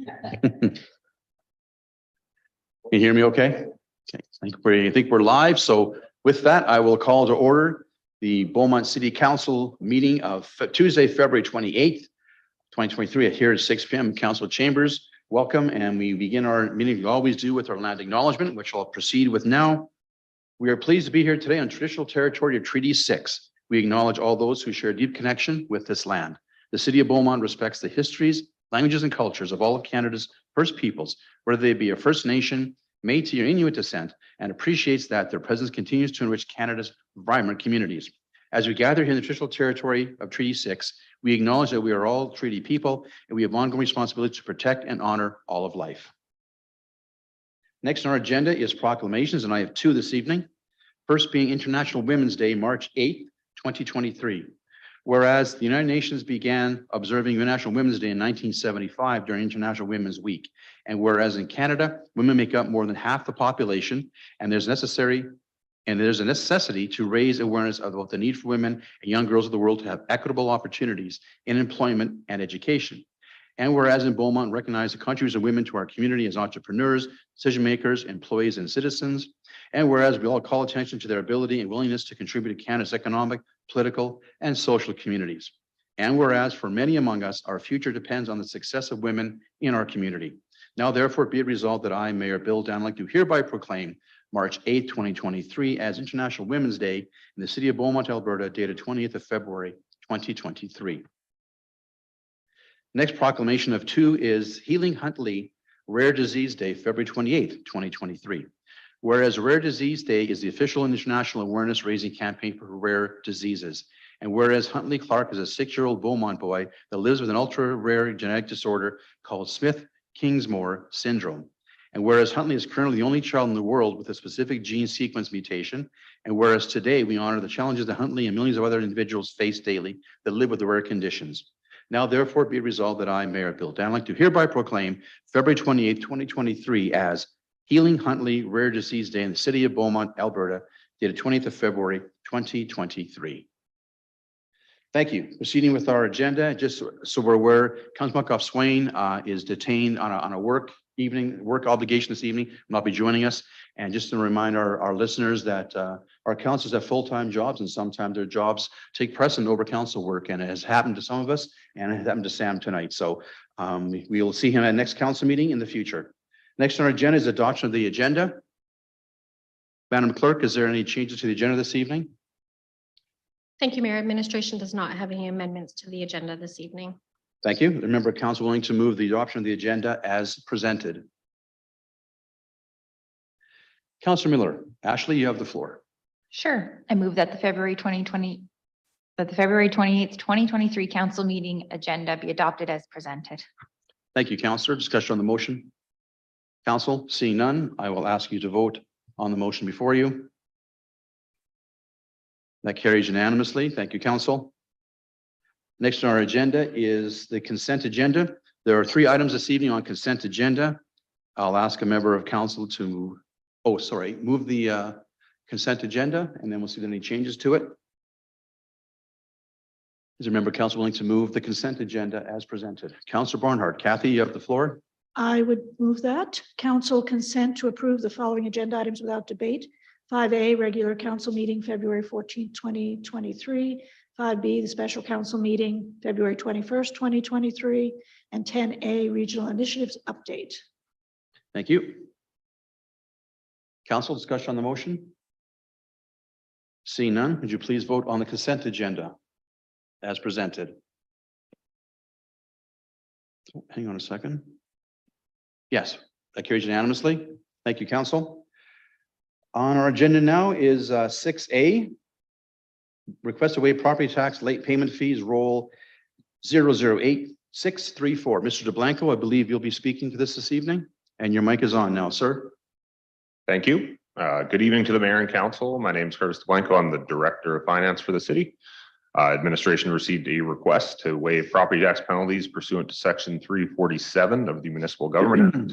you hear me okay? Okay, I think we're live. So with that, I will call to order the Beaumont City Council meeting of Tuesday, February 28th, 2023 here at 6 p.m. Council Chambers. Welcome, and we begin our meeting we always do with our land acknowledgement, which I'll proceed with now. We are pleased to be here today on traditional territory of Treaty 6. We acknowledge all those who share a deep connection with this land. The City of Beaumont respects the histories, languages, and cultures of all of Canada's First Peoples, whether they be a First Nation, Métis, or Inuit descent, and appreciates that their presence continues to enrich Canada's vibrant communities. As we gather here in the traditional territory of Treaty 6, we acknowledge that we are all treaty people, and we have ongoing responsibility to protect and honor all of life. Next on our agenda is proclamations, and I have two this evening. First being International Women's Day, March 8th, 2023. Whereas the United Nations began observing International Women's Day in 1975 during International Women's Week. And whereas in Canada, women make up more than half the population, and there's a necessity to raise awareness about the need for women and young girls of the world to have equitable opportunities in employment and education. And whereas in Beaumont, recognize the contributions of women to our community as entrepreneurs, decision makers, employees, and citizens. And whereas we all call attention to their ability and willingness to contribute to Canada's economic, political, and social communities. And whereas for many among us, our future depends on the success of women in our community. Now, therefore, be it resolved that I, Mayor Bill Danlick, do hereby proclaim March 8th, 2023 as International Women's Day in the City of Beaumont, Alberta, dated 20th of February, 2023. Next proclamation of two is Healing Huntley Rare Disease Day, February 28th, 2023. Whereas Rare Disease Day is the official international awareness raising campaign for rare diseases. And whereas Huntley Clark is a 6-year-old Beaumont boy that lives with an ultra rare genetic disorder called Smith-Kingsmore syndrome. And whereas Huntley is currently the only child in the world with a specific gene sequence mutation. And whereas today we honor the challenges that Huntley and millions of other individuals face daily that live with the rare conditions. Now, therefore, be it resolved that I, Mayor Bill Danlick, do hereby proclaim February 28th, 2023 as Healing Huntley Rare Disease Day in the City of Beaumont, Alberta, dated 20th of February, 2023. Thank you. Proceeding with our agenda, just so we're aware, Councillor Swain is detained on a work obligation this evening, will not be joining us. And just to remind our listeners that our councillors have full-time jobs, and sometimes their jobs take precedent over council work, and it has happened to some of us, and it has happened to Sam tonight. So we will see him at next council meeting in the future. Next on our agenda is adoption of the agenda. Madam Clerk, is there any changes to the agenda this evening? Thank you, Mayor. Administration does not have any amendments to the agenda this evening. Thank you. The member of council willing to move the adoption of the agenda as presented. Councillor Miller, Ashley, you have the floor. Sure. I move that the February 28th, 2023 council meeting agenda be adopted as presented. Thank you, Councillor. Discussion on the motion. Council, seeing none, I will ask you to vote on the motion before you. That carries unanimously. Thank you, Council. Next on our agenda is the consent agenda. There are 3 items this evening on consent agenda. I'll ask a member of council to, move the consent agenda, and then we'll see if there are any changes to it. Is a member of council willing to move the consent agenda as presented? Councillor Barnhart. Kathy, you have the floor. I would move that council consent to approve the following agenda items without debate. 5A, regular council meeting, February 14th, 2023. 5B, the special council meeting, February 21st, 2023. And 10A, regional initiatives update. Thank you. Council, discussion on the motion? Seeing none, would you please vote on the consent agenda as presented? Hang on a second. Yes, that carries unanimously. Thank you, Council. On our agenda now is 6A, request to waive property tax late payment fees, roll 008634. Mr. DeBlanco, I believe you'll be speaking to this evening, and your mic is on now, sir. Thank you. Good evening to the Mayor and Council. My name is Curtis DeBlanco. I'm the Director of Finance for the city. Administration received a request to waive property tax penalties pursuant to Section 347 of the Municipal Government Act.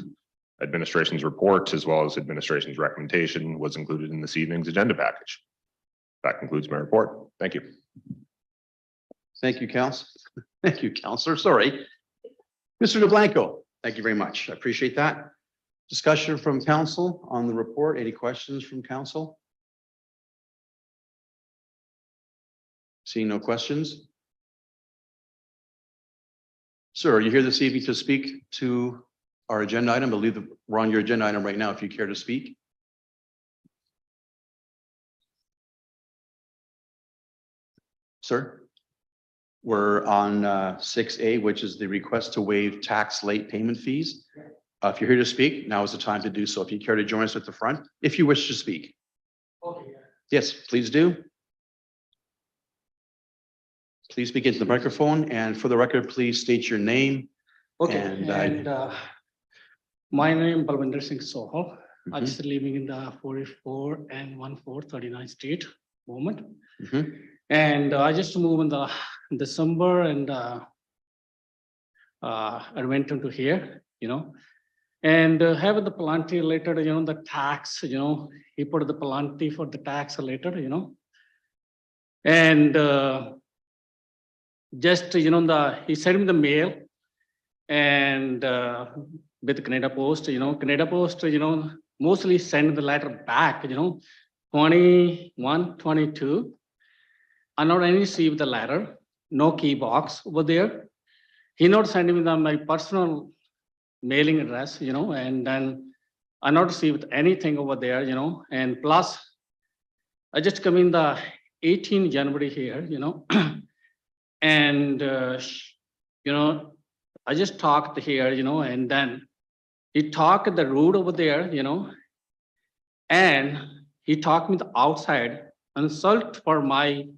Administration's report, as well as administration's recommendation, was included in this evening's agenda package. That concludes my report. Thank you. Thank you, Council. Thank you, Councillor. Sorry. Mr. DeBlanco, Thank you very much. I appreciate that. Discussion from council on the report. Any questions from council? Seeing no questions. Sir, are you here this evening to speak to our agenda item? I believe that we're on your agenda item right now, if you care to speak. Sir? We're on 6A, which is the request to waive tax late payment fees. If you're here to speak, now is the time to do so. If you care to join us at the front, if you wish to speak. Okay. Yes, please do. Please speak into the microphone, and for the record, please state your name. Okay, And my name Balwinder Singh Sohal. I Mhm. just living in the 44 and 1439 Street, Beaumont. Mhm. And I just moved in the December and I went into here, and have the penalty later, the tax, he put the penalty for the tax later, and just, he sent me the mail and with Canada Post, Canada Post, mostly send the letter back, 21, 22. I not only received the letter, no key box over there. He not sending me my personal mailing address, and then I not received anything over there, and plus I just come in the 18 January here, and, I just talked here, and then he talked the road over there, and he talked me the outside insult for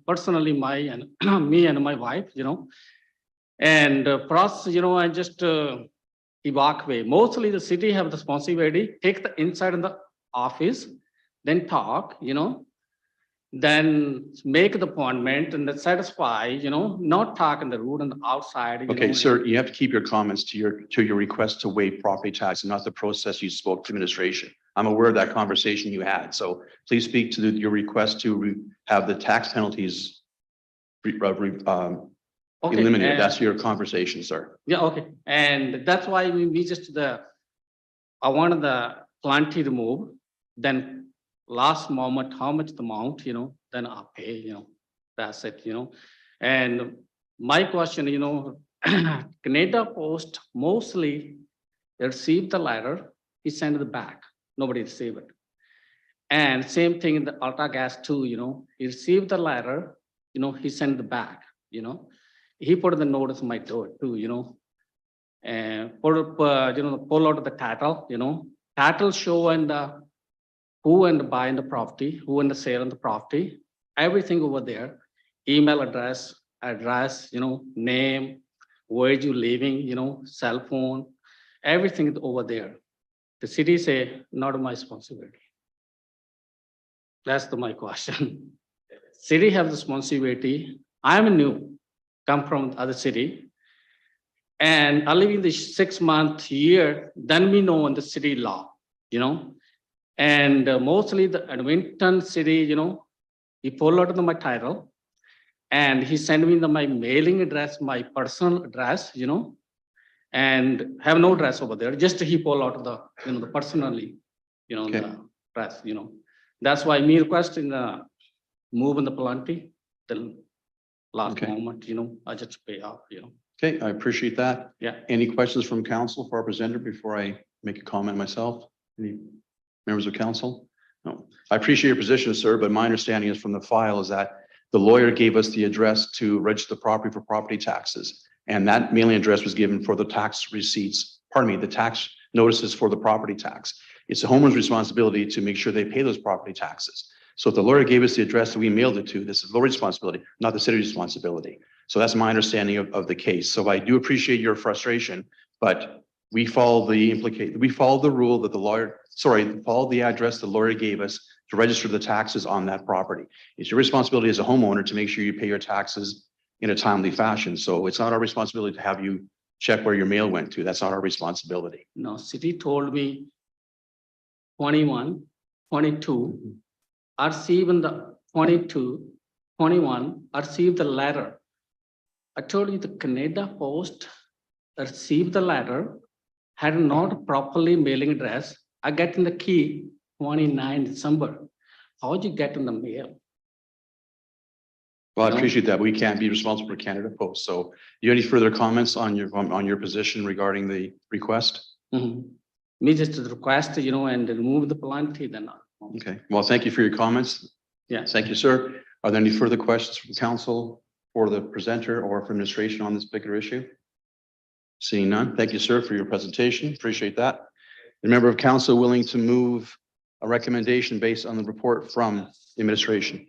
personally my and me and my wife, and process, I just he walk away. Mostly the city have the responsibility, take the inside in the office, then talk, then make the appointment and then satisfy, not talk in the road and the outside. Okay, sir, you have to keep your comments to your request to waive property tax and not the process you spoke to administration. I'm aware of that conversation you had, so please speak to your request to have the tax penalties eliminated. That's your conversation, sir. Yeah, okay. And that's why we just I wanted the plenty to move, then last moment, how much the amount, then I'll pay, that's it, And my question, Canada Post mostly received the letter, he sent it back, nobody received it. And same thing in the Alta Gas too, he received the letter, he sent it back, He put the notice on my door too, and pull out the title, title show and who and buying the property, who and the sale on the property, everything over there, email address, name, where you living, cell phone, everything is over there. The city say, not my responsibility. That's my question. City have responsibility. I'm new, come from other city. And I live in the 6 month year, then we know on the city law, And mostly the Edmonton city, he pulled out my title and he sent me my mailing address, my personal address, and have no address over there. Just he pulled out the personally, Okay. the address, That's why me requesting the move in the plenty till last Okay. moment, I just pay off, Okay, I appreciate that. Yeah. Any questions from council for our presenter before I make a comment myself? Any members of council? No. I appreciate your position, sir, but my understanding is from the file is that the lawyer gave us the address to register the property for property taxes. And that mailing address was given for the tax receipts, the tax notices for the property tax. It's the homeowner's responsibility to make sure they pay those property taxes. So if the lawyer gave us the address that we mailed it to, this is the responsibility, not the city's responsibility. So that's my understanding of the case. So I do appreciate your frustration, but we follow the rule that follow the address the lawyer gave us to register the taxes on that property. It's your responsibility as a homeowner to make sure you pay your taxes in a timely fashion. So it's not our responsibility to have you check where your mail went to. That's not our responsibility. No, city told me 21, 22, I received in the 22, 21, I received the letter. I told you the Canada Post received the letter, had not properly mailing address. I get in the key 29 December. How would you get in the mail? Well, I No. appreciate that. We can't be responsible for Canada Post. So you have any further comments on your position regarding the request? Me just request, and remove the plenty then. Okay, well, thank you for your comments. Yeah. Thank you, sir. Are there any further questions from council or the presenter or for administration on this particular issue? Seeing none, thank you, sir, for your presentation. Appreciate that. The member of council willing to move a recommendation based on the report from the administration.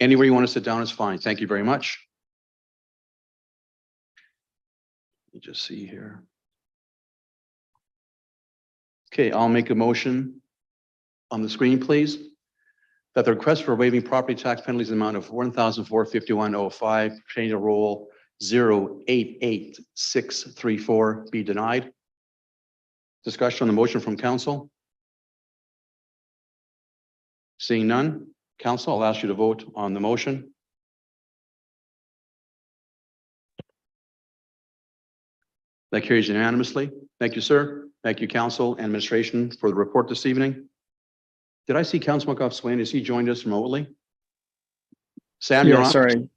Anywhere you want to sit down is fine. Thank you very much. Let me just see here. Okay, I'll make a motion on the screen, please, that the request for waiving property tax penalties in the amount of $1,451.05 pertaining to roll 088634 be denied. Discussion on the motion from council. Seeing none, council, I'll ask you to vote on the motion. That carries unanimously. Thank you, sir. Thank you, council and administration for the report this evening. Did I see Councillor McCook Swain? Has he joined us remotely? Sam, you're Yeah, on. sorry.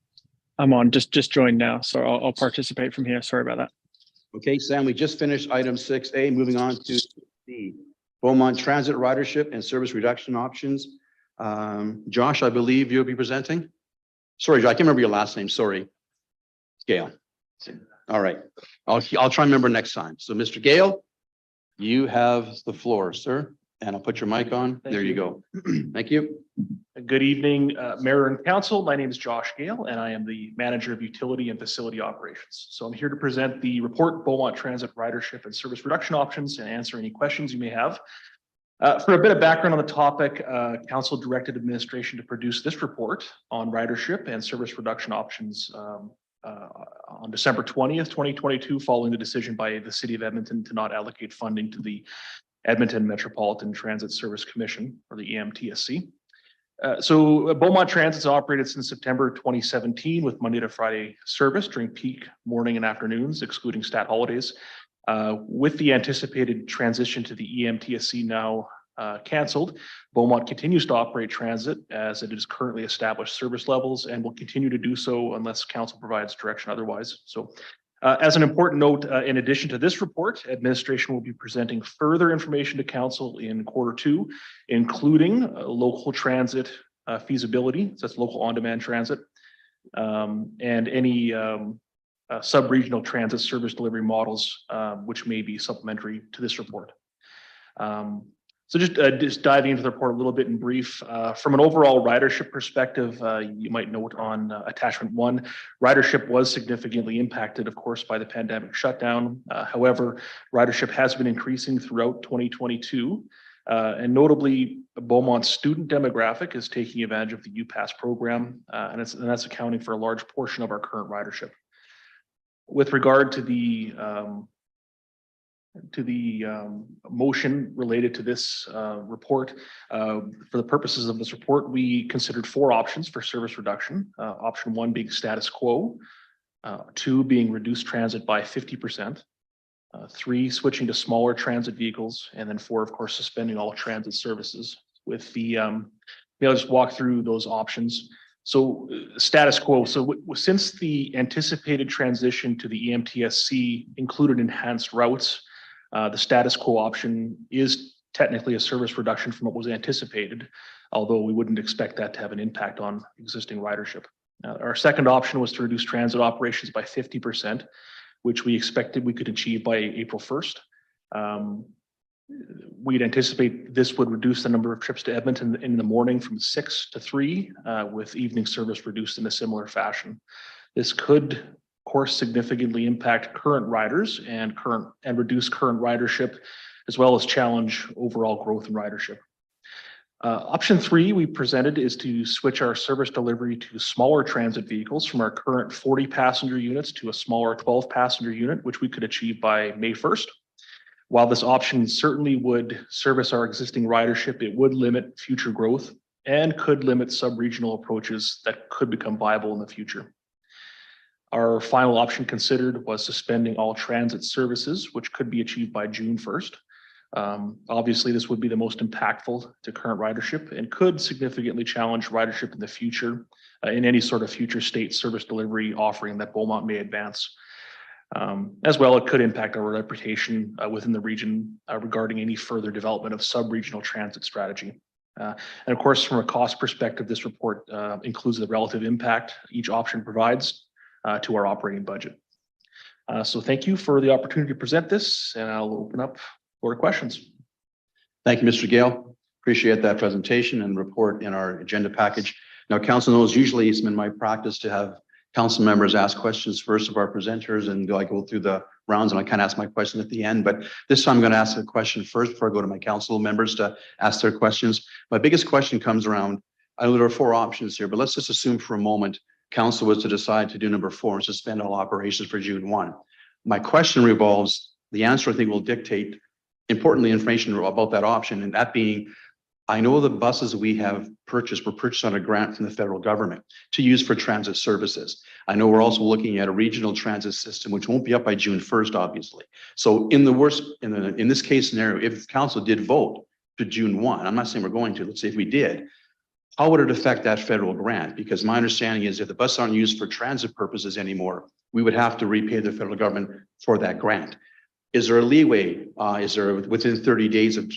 I'm on. Just joined now, so I'll participate from here. Sorry about that. Okay, Sam, we just finished item 6A, moving on to the Beaumont Transit Ridership and Service Reduction Options. Josh, I believe you'll be presenting? Sorry, Josh, I can't remember your last name. Sorry. Gail. All right. I'll try and remember next time. So Mr. Gale, you have the floor, sir. And I'll put your mic on. Thank There you go. Thank you. Good evening, Mayor and Council. My name is Josh Gale, and I am the Manager of Utility and Facility Operations. So I'm here to present the report, Beaumont Transit Ridership and Service Reduction Options, and answer any questions you may have. For a bit of background on the topic, Council directed administration to produce this report on ridership and service reduction options on December 20th, 2022, following the decision by the City of Edmonton to not allocate funding to the Edmonton Metropolitan Transit Service Commission, or the EMTSC. So Beaumont Transit has operated since September 2017 with Monday to Friday service during peak morning and afternoons, excluding stat holidays. With the anticipated transition to the EMTSC now canceled, Beaumont continues to operate transit as it is currently established service levels and will continue to do so unless council provides direction otherwise. So as an important note, in addition to this report, administration will be presenting further information to council in quarter 2, including local transit feasibility, so that's local on-demand transit, and any sub-regional transit service delivery models, which may be supplementary to this report. So just diving into the report a little bit in brief, from an overall ridership perspective, you might note on attachment 1, ridership was significantly impacted, of course, by the pandemic shutdown. However, ridership has been increasing throughout 2022, and notably, Beaumont's student demographic is taking advantage of the UPass program, and that's accounting for a large portion of our current ridership. With regard to the motion related to this report. For the purposes of this report, we considered 4 options for service reduction. Option 1 being status quo, 2 being reduced transit by 50%, 3 switching to smaller transit vehicles, and then 4, of course, suspending all transit services. With the, I'll just walk through those options. So status quo. So since the anticipated transition to the EMTSC included enhanced routes, the status quo option is technically a service reduction from what was anticipated, although we wouldn't expect that to have an impact on existing ridership. Our second option was to reduce transit operations by 50%, which we expected we could achieve by April 1st. We'd anticipate this would reduce the number of trips to Edmonton in the morning from 6 to 3, with evening service reduced in a similar fashion. This could, of course, significantly impact current riders and reduce current ridership, as well as challenge overall growth in ridership. Option 3 we presented is to switch our service delivery to smaller transit vehicles from our current 40 passenger units to a smaller 12 passenger unit, which we could achieve by May 1st. While this option certainly would service our existing ridership, it would limit future growth and could limit sub-regional approaches that could become viable in the future. Our final option considered was suspending all transit services, which could be achieved by June 1st. Obviously, this would be the most impactful to current ridership and could significantly challenge ridership in the future in any sort of future state service delivery offering that Beaumont may advance. As well, it could impact our reputation within the region regarding any further development of sub-regional transit strategy. And of course, from a cost perspective, this report includes the relative impact each option provides to our operating budget. So thank you for the opportunity to present this, and I'll open up for questions. Thank you, Mr. Gale. Appreciate that presentation and report in our agenda package. Now, council knows usually it's been my practice to have council members ask questions first of our presenters, and I go through the rounds and I kind of ask my question at the end. But this time I'm going to ask a question first before I go to my council members to ask their questions. My biggest question comes around, I know there are 4 options here, but let's just assume for a moment council was to decide to do number 4 and suspend all operations for June 1. My question revolves, the answer I think will dictate importantly information about that option, and that being, I know the buses we have purchased were purchased on a grant from the federal government to use for transit services. I know we're also looking at a regional transit system, which won't be up by June 1st, obviously. So in this case scenario, if council did vote to June 1, I'm not saying we're going to, let's say if we did, how would it affect that federal grant? Because my understanding is if the buses aren't used for transit purposes anymore, we would have to repay the federal government for that grant. Is there a leeway? Is there within 30 days of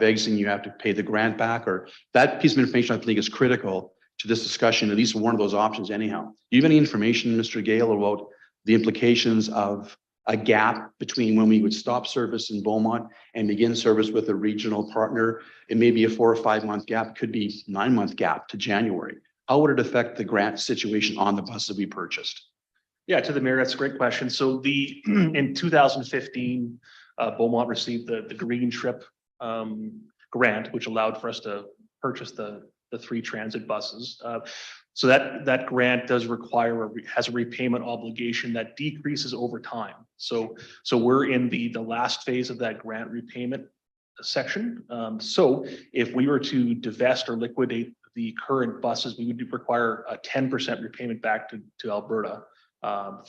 exiting, you have to pay the grant back? Or that piece of information I think is critical to this discussion, at least one of those options anyhow. Do you have any information, Mr. Gale, about the implications of a gap between when we would stop service in Beaumont and begin service with a regional partner? It may be a 4 or 5 month gap, could be 9-month gap to January. How would it affect the grant situation on the buses we purchased? Yeah, to the mayor, that's a great question. So in 2015, Beaumont received the Green Trip grant, which allowed for us to purchase the 3 transit buses. So that grant does require has a repayment obligation that decreases over time. So we're in the last phase of that grant repayment section. So if we were to divest or liquidate the current buses, we would require a 10% repayment back to Alberta.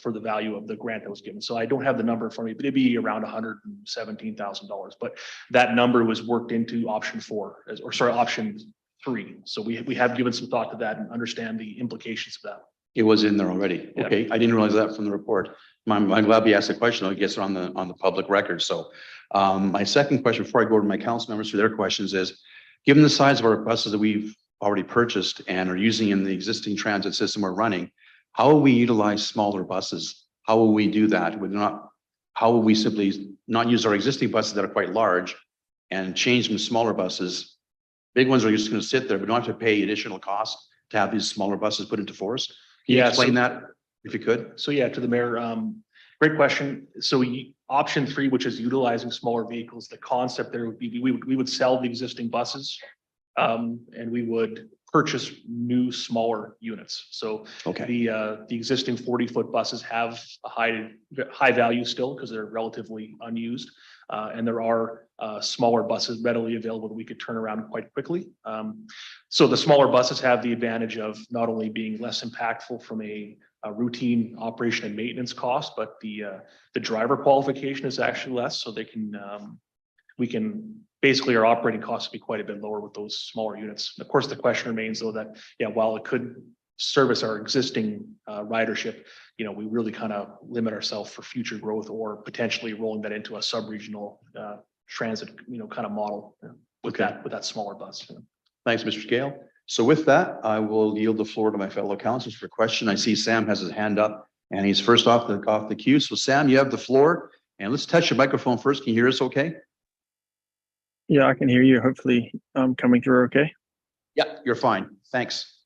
For the value of the grant that was given. So I don't have the number for me, but it'd be around $117,000. But that number was worked into option 4, or sorry, option 3. So we have given some thought to that and understand the implications of that. It was in there already. Yeah. Okay, I didn't realize that from the report. I'm glad we asked the question. I guess on the public record. So my second question before I go to my council members for their questions is, given the size of our buses that we've already purchased and are using in the existing transit system we're running, how will we utilize smaller buses? How will we do that? How will we simply not use our existing buses that are quite large and change them to smaller buses? Big ones are just going to sit there, but don't have to pay additional cost to have these smaller buses put into force. Can you explain that if you could? So yeah, to the mayor, great question. So option 3, which is utilizing smaller vehicles, the concept there would be we would sell the existing buses and we would purchase new smaller units. So okay. The existing 40-foot buses have a high value still because they're relatively unused. And there are smaller buses readily available that we could turn around quite quickly. So the smaller buses have the advantage of not only being less impactful from a routine operation and maintenance cost, but the driver qualification is actually less. So we can basically our operating costs would be quite a bit lower with those smaller units. And of course, the question remains though that, yeah, while it could service our existing ridership, we really kind of limit ourselves for future growth or potentially rolling that into a sub-regional transit, kind of model with that smaller bus. Thanks, Mr. Gale. So with that, I will yield the floor to my fellow councilors for question. I see Sam has his hand up and he's first off the queue. So Sam, you have the floor and let's touch your microphone first. Can you hear us okay? Yeah, I can hear you. Hopefully I'm coming through okay. Yeah, you're fine. Thanks.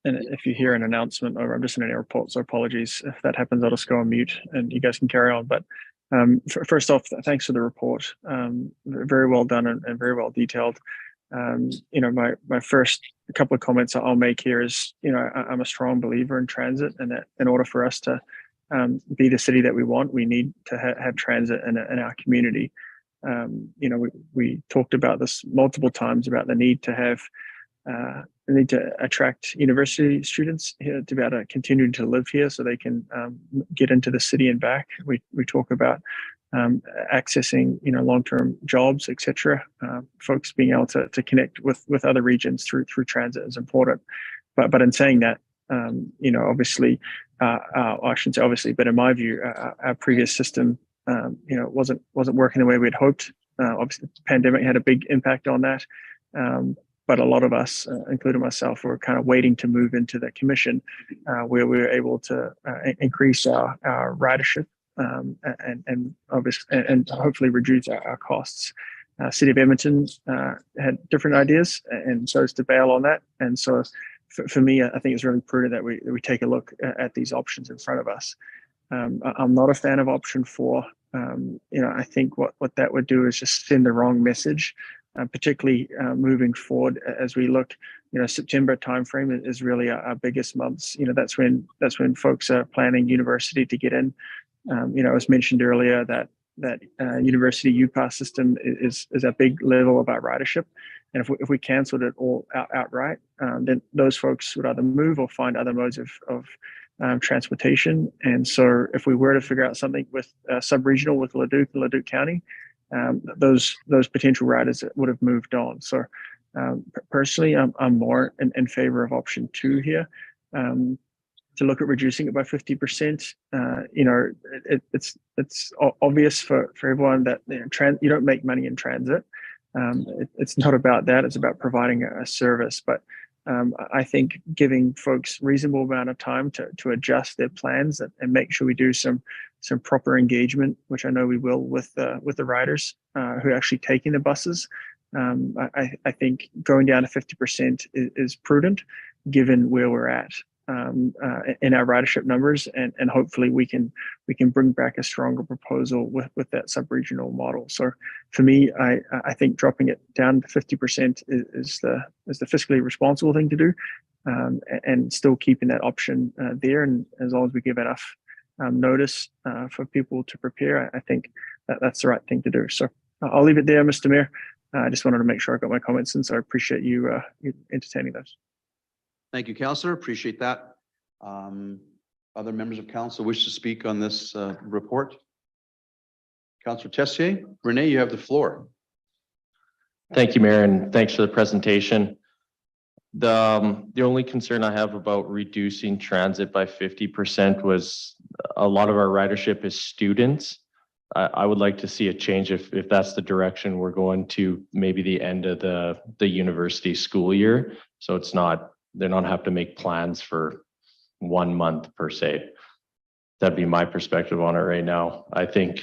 And if you hear an announcement, or I'm just in an airport, so apologies if that happens. I'll just go on mute and you guys can carry on. But first off, thanks for the report. Very well done and very well detailed. My first couple of comments I'll make here is, I'm a strong believer in transit, and that in order for us to be the city that we want, we need to have transit in our community. We talked about this multiple times about the need to have need to attract university students here to be able to continue to live here so they can get into the city and back. We talk about accessing, long-term jobs, etc. Folks being able to connect with other regions through transit is important. But in saying that, obviously, I shouldn't say obviously, but in my view, our previous system, wasn't working the way we'd hoped. Obviously, the pandemic had a big impact on that. But a lot of us, including myself, were kind of waiting to move into the commission where we were able to increase our ridership and obviously and hopefully reduce our costs. City of Edmonton had different ideas, and so is to bail on that. And so for me, I think it's really prudent that we take a look at these options in front of us. I'm not a fan of option 4. I think what that would do is just send the wrong message, particularly moving forward as we look. September timeframe is really our biggest months. That's when folks are planning university to get in. It was mentioned earlier that university UPass system is a big level about ridership, and if we cancelled it all outright, then those folks would either move or find other modes of transportation. And so if we were to figure out something with sub-regional with Leduc County, those potential riders would have moved on. So personally, I'm more in favor of option 2 here, to look at reducing it by 50%. It's obvious for everyone that you don't make money in transit. It's not about that. It's about providing a service. But I think giving folks reasonable amount of time to adjust their plans and make sure we do some proper engagement, which I know we will with the riders who are actually taking the buses. I think going down to 50% is prudent given where we're at in our ridership numbers, and hopefully we can bring back a stronger proposal with that sub-regional model. So for me, I think dropping it down to 50% is the fiscally responsible thing to do, and still keeping that option there. And as long as we give enough notice for people to prepare, I think that's the right thing to do. So I'll leave it there, Mr. Mayor. I just wanted to make sure I got my comments in, so I appreciate you entertaining those. Thank you, Councillor. Appreciate that. Other members of council wish to speak on this report? Councillor Tessier, Renee, you have the floor. Thank you, Mayor, and thanks for the presentation. The only concern I have about reducing transit by 50% was a lot of our ridership is students. I would like to see a change if that's the direction we're going to, maybe the end of the university school year. So it's not, they don't have to make plans for 1 month per se. That'd be my perspective on it right now. I think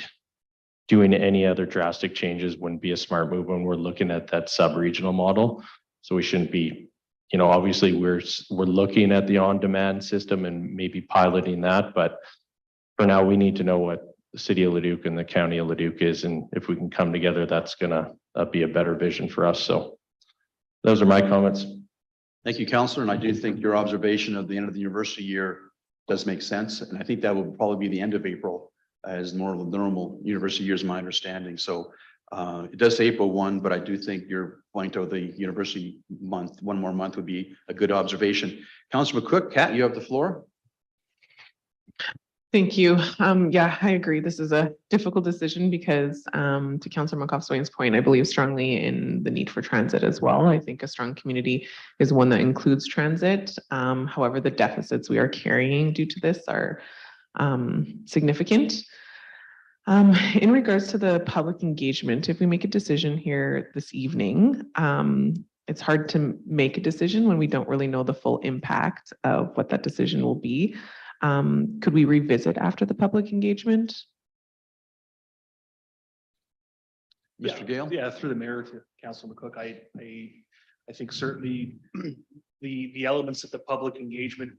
doing any other drastic changes wouldn't be a smart move when we're looking at that sub-regional model. So we shouldn't be, obviously we're looking at the on-demand system and maybe piloting that, but for now we need to know what the city of Leduc and the county of Leduc is, and if we can come together, that's gonna be a better vision for us. So those are my comments. Thank you, Councillor. And I do think your observation of the end of the university year does make sense. And I think that will probably be the end of April as more of the normal university years, my understanding. So it does say April 1, but I do think your point of the university month, 1 more month would be a good observation. Councillor McCook, Kat, you have the floor. Thank you. Yeah, I agree. This is a difficult decision because to Councillor McCoff-Swain's point, I believe strongly in the need for transit as well. I think a strong community is one that includes transit. However, the deficits we are carrying due to this are significant. In regards to the public engagement, if we make a decision here this evening, it's hard to make a decision when we don't really know the full impact of what that decision will be. Could we revisit after the public engagement? Mr. Gale? Yeah, through the mayor to Councillor McCook, I think certainly the elements of the public engagement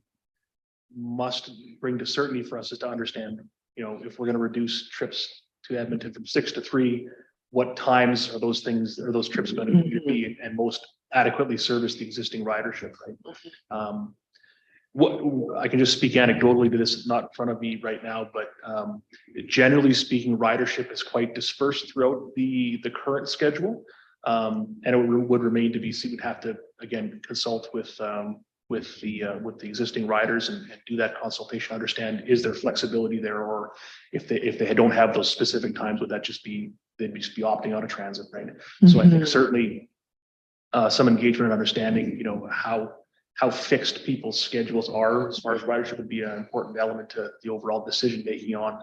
must bring to certainty for us is to understand, if we're going to reduce trips to Edmonton from 6 to 3, what times are those trips going to be and most adequately service the existing ridership, right? What I can just speak anecdotally to this, not in front of me right now, but generally speaking, ridership is quite dispersed throughout the current schedule, and it would remain to be seen. We'd have to again, consult with the existing riders and do that consultation, understand, is there flexibility there? Or if they don't have those specific times, would that just be, they'd just be opting out of transit, right? So I think certainly some engagement and understanding, you know, how fixed people's schedules are as far as ridership would be an important element to the overall decision making on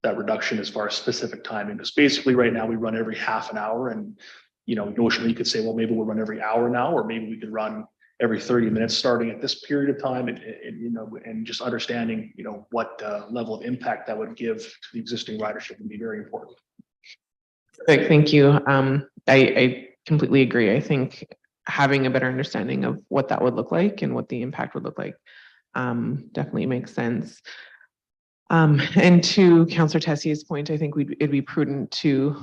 that reduction as far as specific timing. Because basically right now we run every half an hour, and, you know, notionally you could say, well, maybe we'll run every hour now, or maybe we could run every 30 minutes starting at this period of time, and you know, and just understanding, you know, what level of impact that would give to the existing ridership would be very important. Perfect, thank you. I completely agree. I think having a better understanding of what that would look like and what the impact would look like definitely makes sense. And to Councillor Tessier's point, I think it'd be prudent to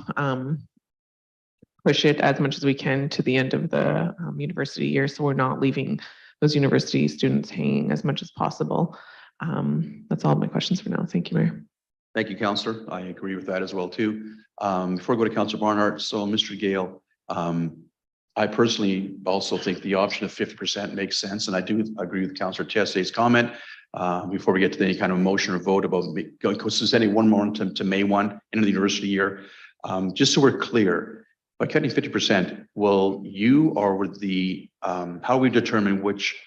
push it as much as we can to the end of the university year, so we're not leaving those university students hanging as much as possible. That's all my questions for now. Thank you, Mayor. Thank you, Councillor. I agree with that as well, too. Before I go to Councillor Barnhart, so Mr. Gale, I personally also think the option of 50% makes sense, and I do agree with Councillor Tessier's comment. Before we get to any kind of motion or vote about sending one more to May 1 into the university year, just so we're clear, by cutting 50%, will you or would the how we determine which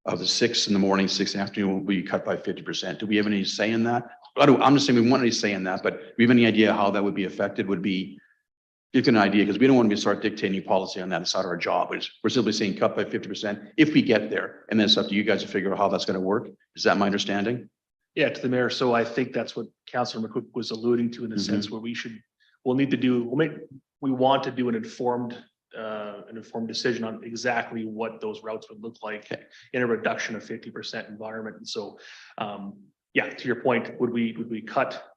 of the 6 in the morning, 6 in the afternoon will be cut by 50%? Do we have any say in that? I'm just saying we want any say in that, but do we have any idea how that would be affected? Would be give an idea, because we don't want to start dictating policy on that. It's not our job. We're simply saying cut by 50% if we get there, and then it's up to you guys to figure out how that's going to work. Is that my understanding? Yeah, to the mayor. So I think that's what Councillor McCook was alluding to, in the sense where we want to do an informed decision on exactly what those routes would look like in a reduction of 50% environment. And so, yeah, to your point, would we cut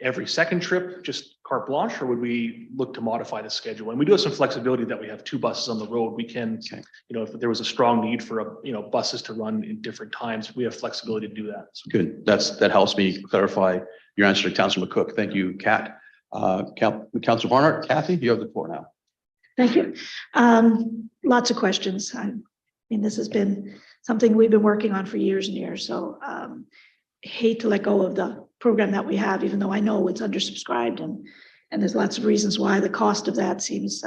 every second trip, just carte blanche, or would we look to modify the schedule? And we do have some flexibility that we have 2 buses on the road. We can, you know, if there was a strong need for buses to run in different times, we have flexibility to do that. So. Good. That helps me clarify your answer to Councillor McCook. Thank you, Kat. Councillor Barnhart, Kathy, you have the floor now. Thank you. Lots of questions. I mean, this has been something we've been working on for years and years. So hate to let go of the program that we have, even though I know it's undersubscribed, and there's lots of reasons why the cost of that seems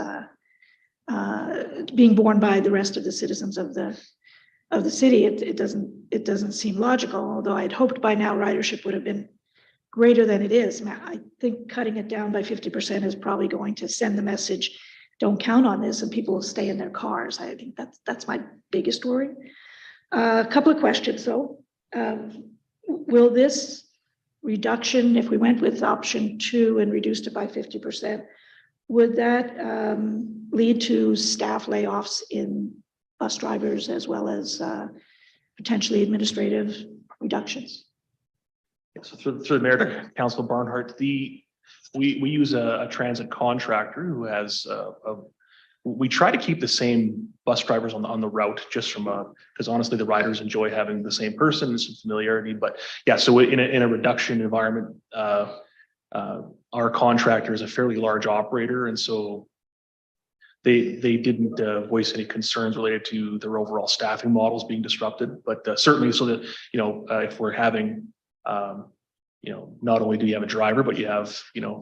being borne by the rest of the citizens of the city. It doesn't seem logical, although I'd hoped by now ridership would have been greater than it is. I think cutting it down by 50% is probably going to send the message, don't count on this, and people will stay in their cars. I think that's my biggest worry. A couple of questions though. Will this reduction, if we went with option 2 and reduced it by 50%, would that lead to staff layoffs in bus drivers as well as potentially administrative reductions? Yeah, so through the mayor to Councillor Barnhart, we use a transit contractor who has we try to keep the same bus drivers on the route, just from because honestly the riders enjoy having the same person and some familiarity. But yeah, so in a reduction environment, our contractor is a fairly large operator, and so they didn't voice any concerns related to their overall staffing models being disrupted. But certainly, so that if we're having not only do you have a driver, but you have,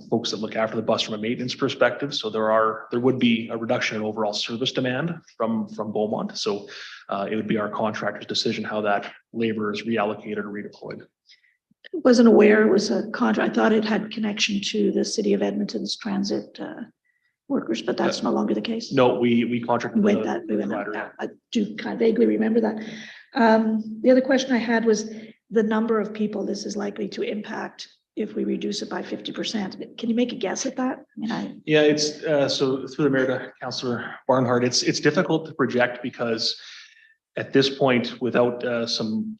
folks that look after the bus from a maintenance perspective. So there would be a reduction in overall service demand from Beaumont. So it would be our contractor's decision how that labor is reallocated or redeployed. Wasn't aware it was a contract. I thought it had connection to the city of Edmonton's transit workers, but that's no longer the case. No, we contracted with that. I do kind of vaguely remember that. The other question I had was the number of people this is likely to impact if we reduce it by 50%. Can you make a guess at that? Yeah, it's so through the mayor to Councillor Barnhart, it's difficult to project, because at this point, without some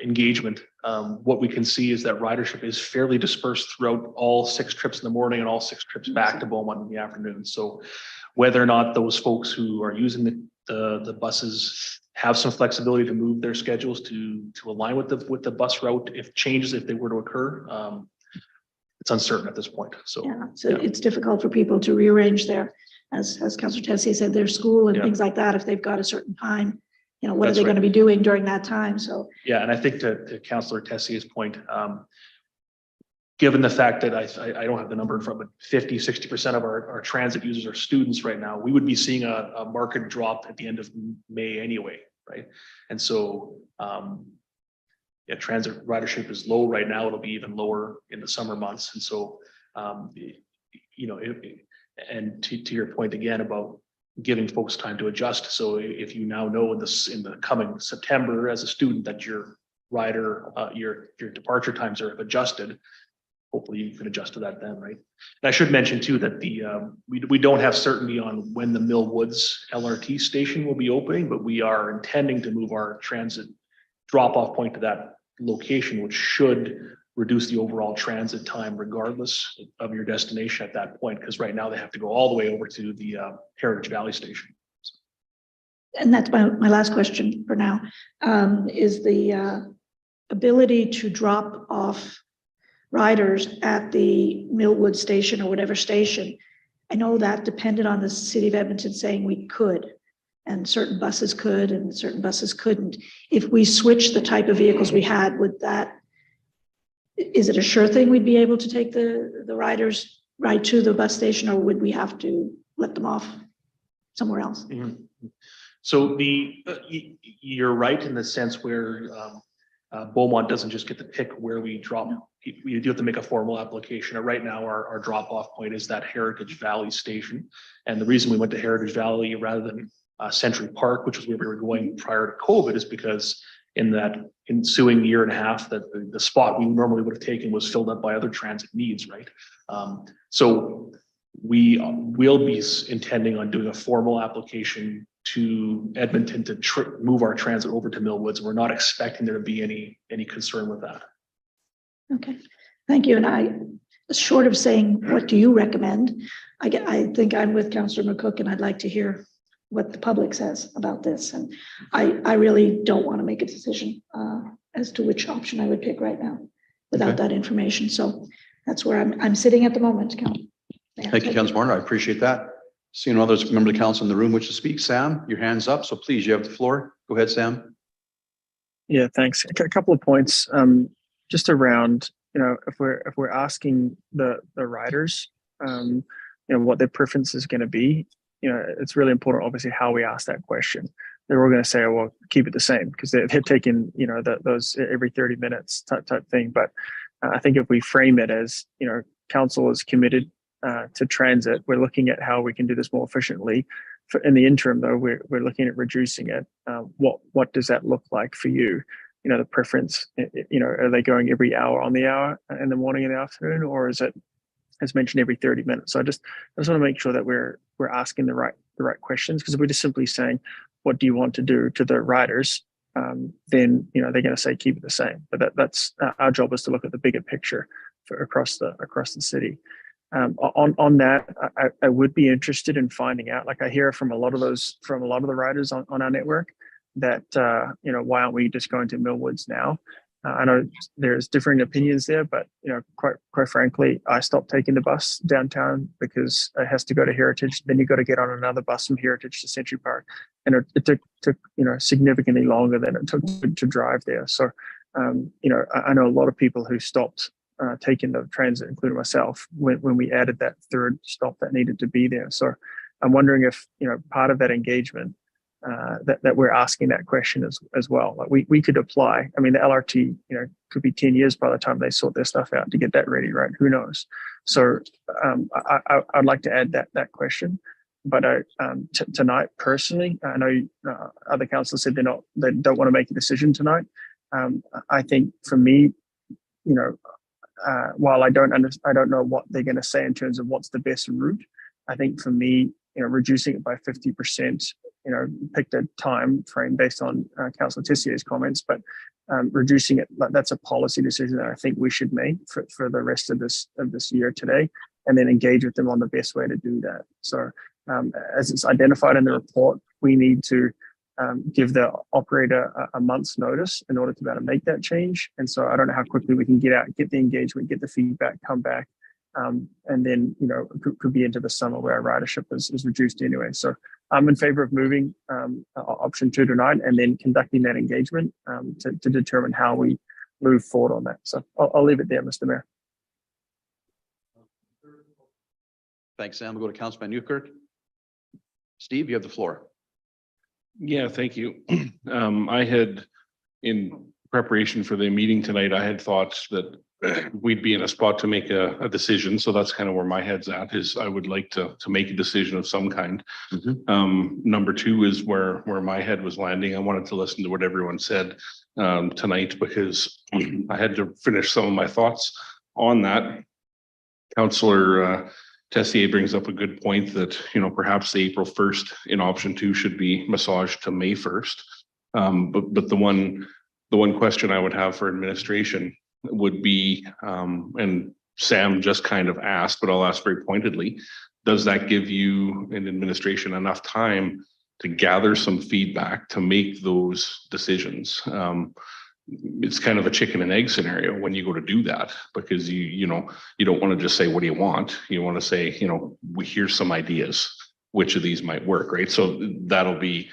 engagement, what we can see is that ridership is fairly dispersed throughout all 6 trips in the morning and all 6 trips back to Beaumont in the afternoon. So whether or not those folks who are using the buses have some flexibility to move their schedules to align with the bus route, if they were to occur, it's uncertain at this point. So it's difficult for people to rearrange their as Councillor Tessier said, their school and Yeah. things like that, if they've got a certain time, you know, what are That's they right. going to be doing during that time? So, Yeah, and I think to Councillor Tessier's point, given the fact that I don't have the number in front, but 50-60% of our transit users are students right now, we would be seeing a market drop at the end of May anyway, right? And so, yeah, transit ridership is low right now. It'll be even lower in the summer months. And so, you know, and to your point again about giving folks time to adjust. So if you now know in the coming September as a student that your rider, your departure times are adjusted, hopefully you can adjust to that then, right? And I should mention too that we don't have certainty on when the Mill Woods LRT station will be opening, but we are intending to move our transit drop-off point to that location, which should reduce the overall transit time regardless of your destination at that point, because right now they have to go all the way over to the Heritage Valley station. and that's my last question for now, is the ability to drop off riders at the Millwood station or whatever station. I know that depended on the city of Edmonton saying we could, and certain buses could and certain buses couldn't. If we switch the type of vehicles we had, would that, is it a sure thing we'd be able to take the riders right to the bus station, or would we have to let them off somewhere else? Mhm. So you're right in the sense where Beaumont doesn't just get to pick where we drop. We do have to make a formal application. Right now, our drop-off point is that Heritage Valley station. And the reason we went to Heritage Valley rather than Century Park, which is where we were going prior to COVID, is because in that ensuing year and a half that the spot we normally would have taken was filled up by other transit needs, right? So we will be intending on doing a formal application to Edmonton to move our transit over to Millwoods. We're not expecting there to be any concern with that. Okay, thank you. And I, short of saying, what do you recommend? I think I'm with Councillor McCook, and I'd like to hear what the public says about this. And I really don't want to make a decision as to which option I would pick right now without that information. So that's where I'm sitting at the moment. Thank you, Councillor Martin. I appreciate that. Seeing no others, member of the council in the room wish to speak. Sam, your hand's up. So please, you have the floor. Go ahead, Sam. Yeah, thanks. A couple of points. Just around, you know, if we're asking the riders, you know, what their preference is going to be, you know, it's really important, obviously, how we ask that question. They're all going to say, oh, well, keep it the same, because they're taking, you know, those every 30 minutes type thing. But I think if we frame it as, you know, council is committed to transit, we're looking at how we can do this more efficiently. In the interim, though, we're looking at reducing it. What does that look like for you? You know, the preference, you know, are they going every hour on the hour in the morning and the afternoon, or is it, as mentioned, every 30 minutes? So I just want to make sure that we're asking the right questions, because if we're just simply saying, what do you want to do to the riders, then, you know, they're going to say keep it the same. But that's our job, is to look at the bigger picture across the city. On that, I would be interested in finding out, like I hear from a lot of the riders on our network, that, you know, why aren't we just going to Millwoods now? I know there's differing opinions there, but, you know, quite frankly, I stopped taking the bus downtown because it has to go to Heritage. Then you got to get on another bus from Heritage to Century Park, and it took you know, significantly longer than it took to drive there. So, you know, I know a lot of people who stopped taking the transit, including myself, when we added that third stop that needed to be there. So I'm wondering if, you know, part of that engagement, that we're asking that question as well. Like we could apply. I mean, the LRT, you know, could be 10 years by the time they sort their stuff out to get that ready, right? Who knows? So I'd like to add that question. But tonight, personally, I know other councillors said they don't want to make a decision tonight. I think for me, you know, while I don't know what they're going to say in terms of what's the best route, I think for me, you know, reducing it by 50%, you know, picked a time frame based on Councillor Tessier's comments, but reducing it, that's a policy decision that I think we should make for the rest of this year today, and then engage with them on the best way to do that. So as it's identified in the report, we need to give the operator a month's notice in order to be able to make that change. And so I don't know how quickly we can get out, get the engagement, get the feedback, come back, And then, could be into the summer where our ridership is reduced anyway. So I'm in favor of moving option 2 to 9 and then conducting that engagement to determine how we move forward on that. So I'll leave it there, Mr. Mayor. Thanks, Sam. We'll go to Councilman Newkirk. Steve, you have the floor. Yeah, thank you. I had, in preparation for the meeting tonight, I had thoughts that we'd be in a spot to make a decision. So that's kind of where my head's at, is I would like to make a decision of some kind. Number 2 is where my head was landing. I wanted to listen to what everyone said tonight, because I had to finish some of my thoughts on that. Councillor Tessier brings up a good point that, perhaps the April 1st in option 2 should be massaged to May 1st. But the one question I would have for administration would be, and Sam just kind of asked, but I'll ask very pointedly, does that give you and administration enough time to gather some feedback to make those decisions? It's kind of a chicken and egg scenario when you go to do that, because you don't want to just say, what do you want? You want to say, we hear some ideas, which of these might work, right? So that'll be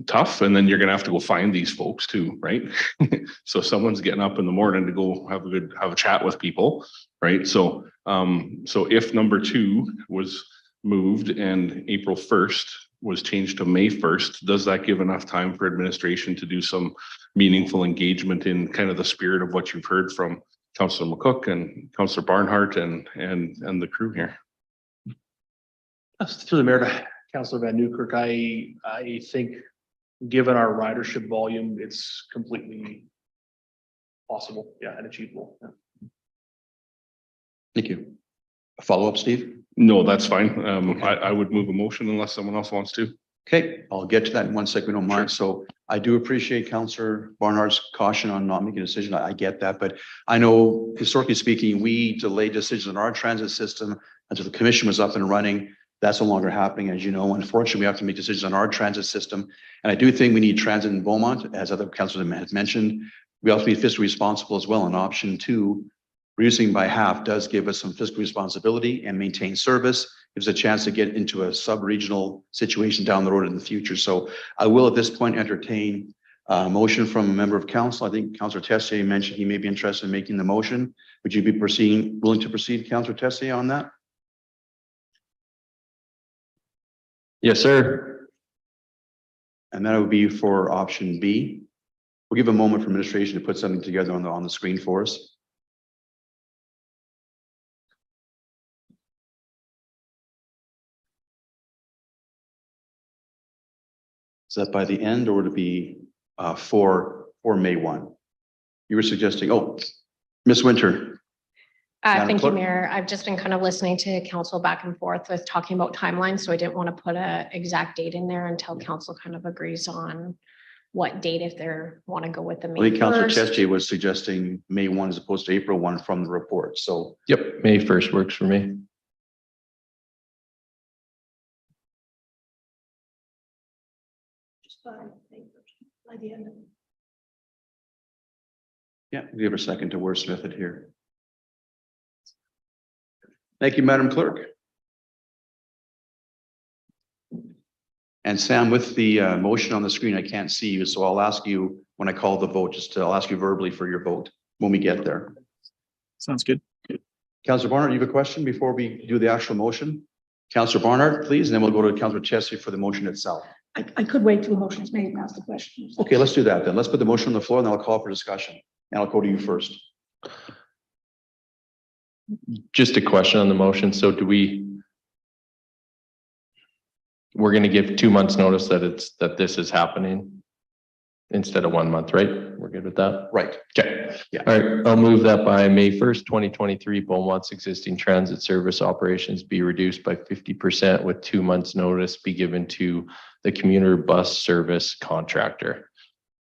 tough. And then you're going to have to go find these folks too, right? So someone's getting up in the morning to go have a chat with people, right? So if number 2 was moved and April 1st was changed to May 1st, does that give enough time for administration to do some meaningful engagement in kind of the spirit of what you've heard from Councillor McCook and Councillor Barnhart and the crew here? Through the mayor to Councillor Van Newkirk, I think given our ridership volume, it's completely possible, and achievable. Yeah. Thank you. A follow-up, Steve? No, that's fine. I would move a motion unless someone else wants to. Okay, I'll get to that in one second, don't mind. So I do appreciate Councillor Barnhart's caution on not making a decision. I get that, but I know historically speaking, we delayed decisions on our transit system until the commission was up and running. That's no longer happening, as you know. Unfortunately, we have to make decisions on our transit system. And I do think we need transit in Beaumont, as other councillors have mentioned. We also need fiscally responsible as well. And option 2, reducing by half, does give us some fiscal responsibility and maintain service. Gives a chance to get into a sub-regional situation down the road in the future. So I will at this point entertain a motion from a member of council. I think Councillor Tessier mentioned he may be interested in making the motion. Would you be willing to proceed, Councillor Tessier, on that? Yes, sir. And that would be for option B. We'll give a moment for administration to put something together on the screen for us. Is that by the end, or would it be for May 1? You were suggesting, Ms. Winter. Madam Thank you, Clerk? Mayor. I've just been kind of listening to council back and forth with talking about timelines, so I didn't want to put an exact date in there until council kind of agrees on what date, if they want to go with the I May think Councillor 1st. Tessier was suggesting May 1 as opposed to April 1 from the report. So Yep, May 1st works for me. Just by the end of it. yeah, we'll give her a second to wordsmith it here. Thank you, Madam Clerk. And Sam, with the motion on the screen, I can't see you, so I'll ask you when I call the vote, I'll ask you verbally for your vote when we get there. Sounds good. Councillor Barnhart, you have a question before we do the actual motion? Councillor Barnhart, please, and then we'll go to Councillor Tessier for the motion itself. I could wait till the motion is made and ask the question. Okay, let's do that then. Let's put the motion on the floor and then I'll call for discussion. And I'll go to you first. Just a question on the motion. So we're going to give 2 months notice that this is happening instead of 1 month, right? We're good with that? Right. Okay. Yeah. All right. I'll move that by May 1st, 2023, Beaumont's existing transit service operations be reduced by 50% with 2 months notice be given to the commuter bus service contractor.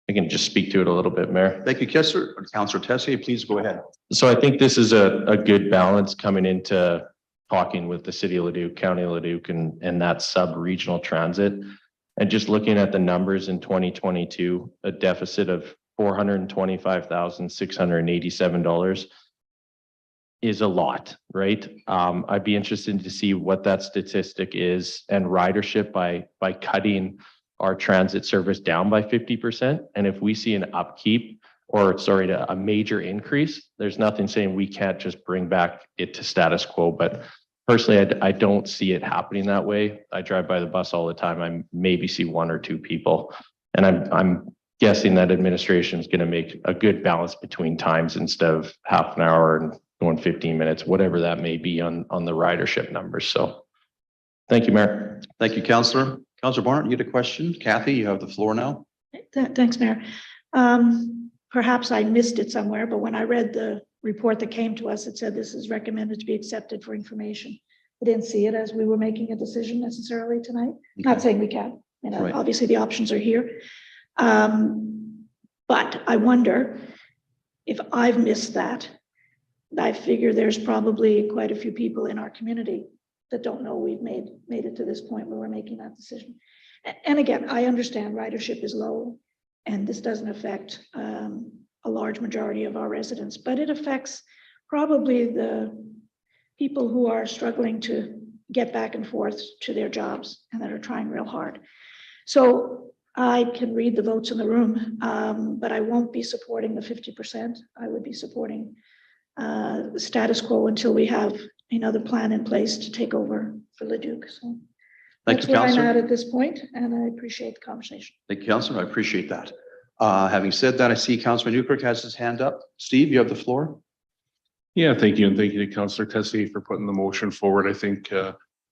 I can just speak to it a little bit, Mayor. Thank you, Councillor Tessier, please go ahead. So I think this is a good balance coming into talking with the city of Leduc, County of Leduc, and that sub-regional transit. And just looking at the numbers in 2022, a deficit of $425,687. is a lot, right? I'd be interested to see what that statistic is and ridership by cutting our transit service down by 50%. And if we see an upkeep or sorry, a major increase, there's nothing saying we can't just bring back it to status quo. But personally, I don't see it happening that way. I drive by the bus all the time. I maybe see 1 or 2 people. And I'm guessing that administration is going to make a good balance between times instead of half an hour and going 15 minutes, whatever that may be on the ridership numbers. So thank you, Mayor. Thank you, Councillor. Councillor Barnard, you had a question? Kathy, you have the floor now. Thanks, Mayor. Perhaps I missed it somewhere, but when I read the report that came to us, it said this is recommended to be accepted for information. I didn't see it as we were making a decision necessarily tonight. Not saying we can't, Right. obviously the options are here. But I wonder if I've missed that. I figure there's probably quite a few people in our community that don't know we've made it to this point where we're making that decision. And again, I understand ridership is low and this doesn't affect a large majority of our residents, but it affects probably the people who are struggling to get back and forth to their jobs and that are trying real hard. So I can read the votes in the room, but I won't be supporting the 50%. I would be supporting the status quo until we have another plan in place to take over for Leduc. So Thank that's you, where I'm Councillor. at this point, and I appreciate the conversation. Thank you, Councillor. I appreciate that. Having said that, I see Councillor Newkirk has his hand up. Steve, you have the floor. Yeah, thank you. And thank you to Councillor Tessier for putting the motion forward. I think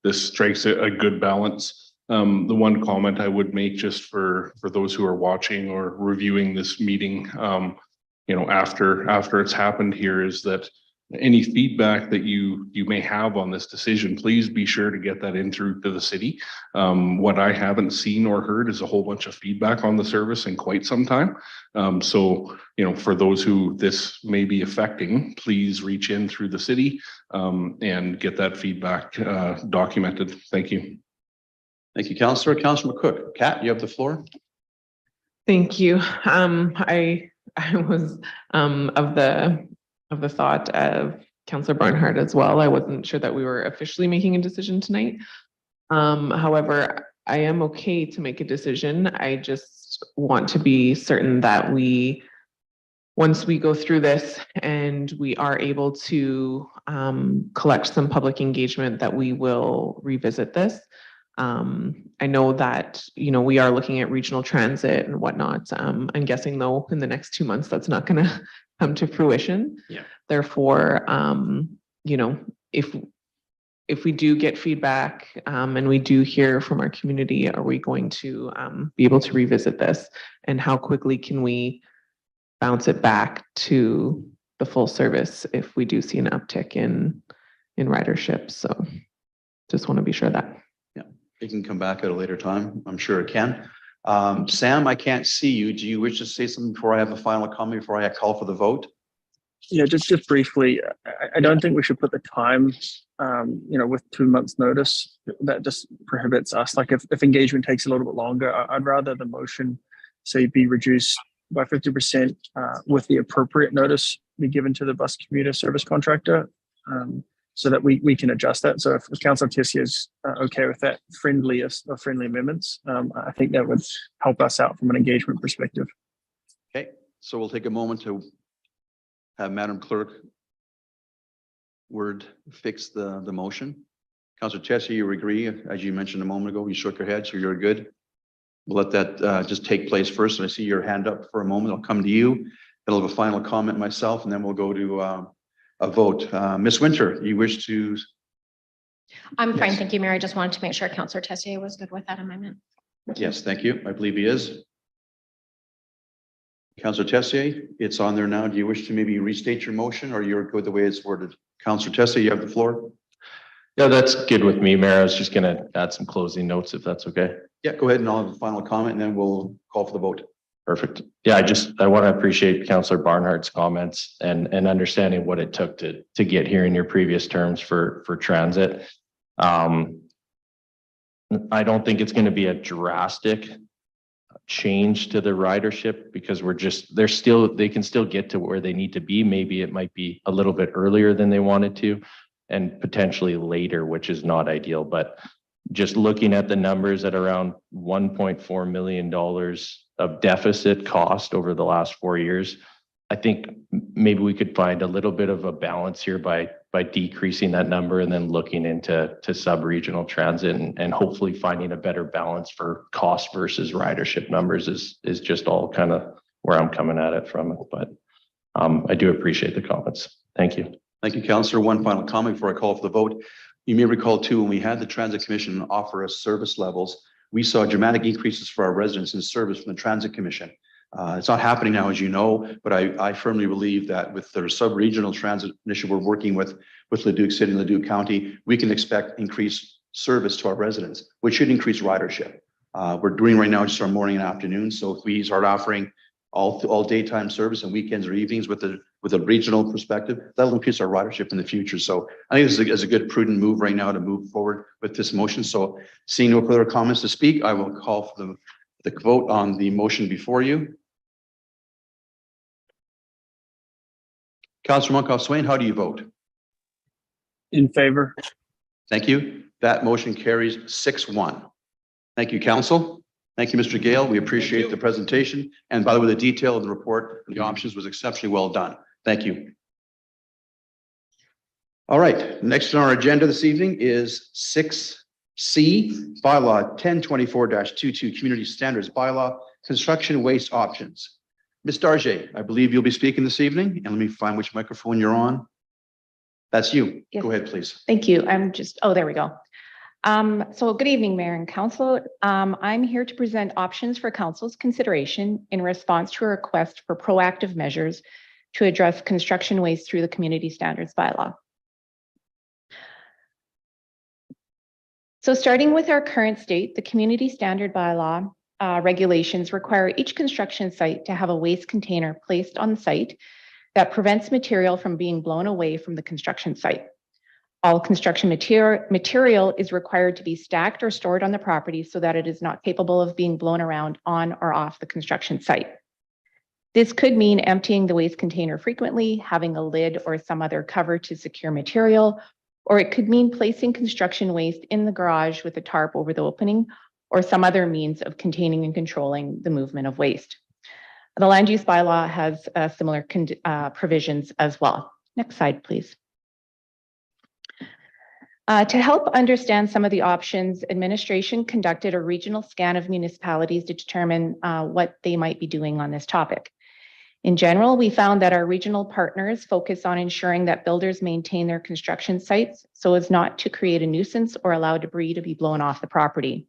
this strikes a good balance. The one comment I would make just for those who are watching or reviewing this meeting, after it's happened here is that any feedback that you may have on this decision, please be sure to get that in through to the city. What I haven't seen or heard is a whole bunch of feedback on the service in quite some time. So, for those who this may be affecting, please reach in through the city and get that feedback documented. Thank you. Thank you, Councillor. Councillor McCook. Kat, you have the floor. Thank you. I was of the thought of Councillor Barnhart as well. I wasn't sure that we were officially making a decision tonight. However, I am okay to make a decision. I just want to be certain that once we go through this and we are able to collect some public engagement, that we will revisit this. I know that, we are looking at regional transit and whatnot. I'm guessing though, in the next 2 months, that's not going to come to fruition. Yeah. Therefore, if we do get feedback and we do hear from our community, are we going to be able to revisit this? And how quickly can we bounce it back to the full service if we do see an uptick in ridership? So just want to be sure of that. It can come back at a later time. I'm sure it can. Sam, I can't see you. Do you wish to say something before I have a final comment, before I call for the vote? Yeah, just briefly, I don't think we should put the time, with 2 months notice. That just prohibits us. Like if engagement takes a little bit longer, I'd rather the motion say be reduced by 50% with the appropriate notice be given to the bus commuter service contractor. So that we can adjust that. So if Councillor Tessier is okay with that, friendly amendments, I think that would help us out from an engagement perspective. Okay, so we'll take a moment to have Madam Clerk fix the motion. Councillor Tessier, you agree, as you mentioned a moment ago, you shook your head, so you're good. We'll let that just take place first. And I see your hand up for a moment. I'll come to you. Then I'll have a final comment myself, and then we'll go to a vote. Ms. Winter, you wish to? I'm fine, Yes. thank you, Mayor. I just wanted to make sure Councillor Tessier was good with that amendment. Yes, thank you. I believe he is. Councillor Tessier, it's on there now. Do you wish to maybe restate your motion, or you're good the way it's worded? Councillor Tessier, you have the floor. Yeah, that's good with me, Mayor. I was just going to add some closing notes if that's okay. Yeah, go ahead and I'll have a final comment and then we'll call for the vote. Perfect. Yeah, I want to appreciate Councillor Barnhart's comments and understanding what it took to get here in your previous terms for transit. I don't think it's going to be a drastic change to the ridership because they can still get to where they need to be. Maybe it might be a little bit earlier than they wanted to and potentially later, which is not ideal. But just looking at the numbers at around $1.4 million of deficit cost over the last 4 years, I think maybe we could find a little bit of a balance here by decreasing that number and then looking into sub-regional transit and hopefully finding a better balance for cost versus ridership numbers is just all kind of where I'm coming at it from. But I do appreciate the comments. Thank you. Thank you, Councillor. One final comment before I call for the vote. You may recall too, when we had the Transit Commission offer us service levels, we saw dramatic increases for our residents in service from the Transit Commission. It's not happening now, as you know, but I firmly believe that with the sub-regional transit initiative we're working with Leduc City and Leduc County, we can expect increased service to our residents, which should increase ridership. We're doing right now just our morning and afternoon. So if we start offering all daytime service and weekends or evenings with a regional perspective, that'll increase our ridership in the future. So I think this is a good prudent move right now to move forward with this motion. So seeing no further comments to speak, I will call for the vote on the motion before you. Councillor Monkoff-Swain, how do you vote? In favor. Thank you. That motion carries 6-1. Thank you, Council. Thank you, Mr. Gale. We appreciate the presentation. And by the way, the detail of the report, the options was exceptionally well done. Thank you. All right, next on our agenda this evening is 6C, Bylaw 1024-22, Community Standards Bylaw, Construction Waste Options. Ms. Darje, I believe you'll be speaking this evening, and let me find which microphone you're on. That's you. Yes. Go ahead, please. Thank you. There we go. So good evening, Mayor and Council. I'm here to present options for Council's consideration in response to a request for proactive measures to address construction waste through the Community Standards Bylaw. So starting with our current state, the Community Standard Bylaw regulations require each construction site to have a waste container placed on site that prevents material from being blown away from the construction site. All construction material is required to be stacked or stored on the property so that it is not capable of being blown around on or off the construction site. This could mean emptying the waste container frequently, having a lid or some other cover to secure material, or it could mean placing construction waste in the garage with a tarp over the opening or some other means of containing and controlling the movement of waste. The land use bylaw has similar provisions as well. Next slide, please. To help understand some of the options, administration conducted a regional scan of municipalities to determine what they might be doing on this topic. In general, we found that our regional partners focus on ensuring that builders maintain their construction sites so as not to create a nuisance or allow debris to be blown off the property.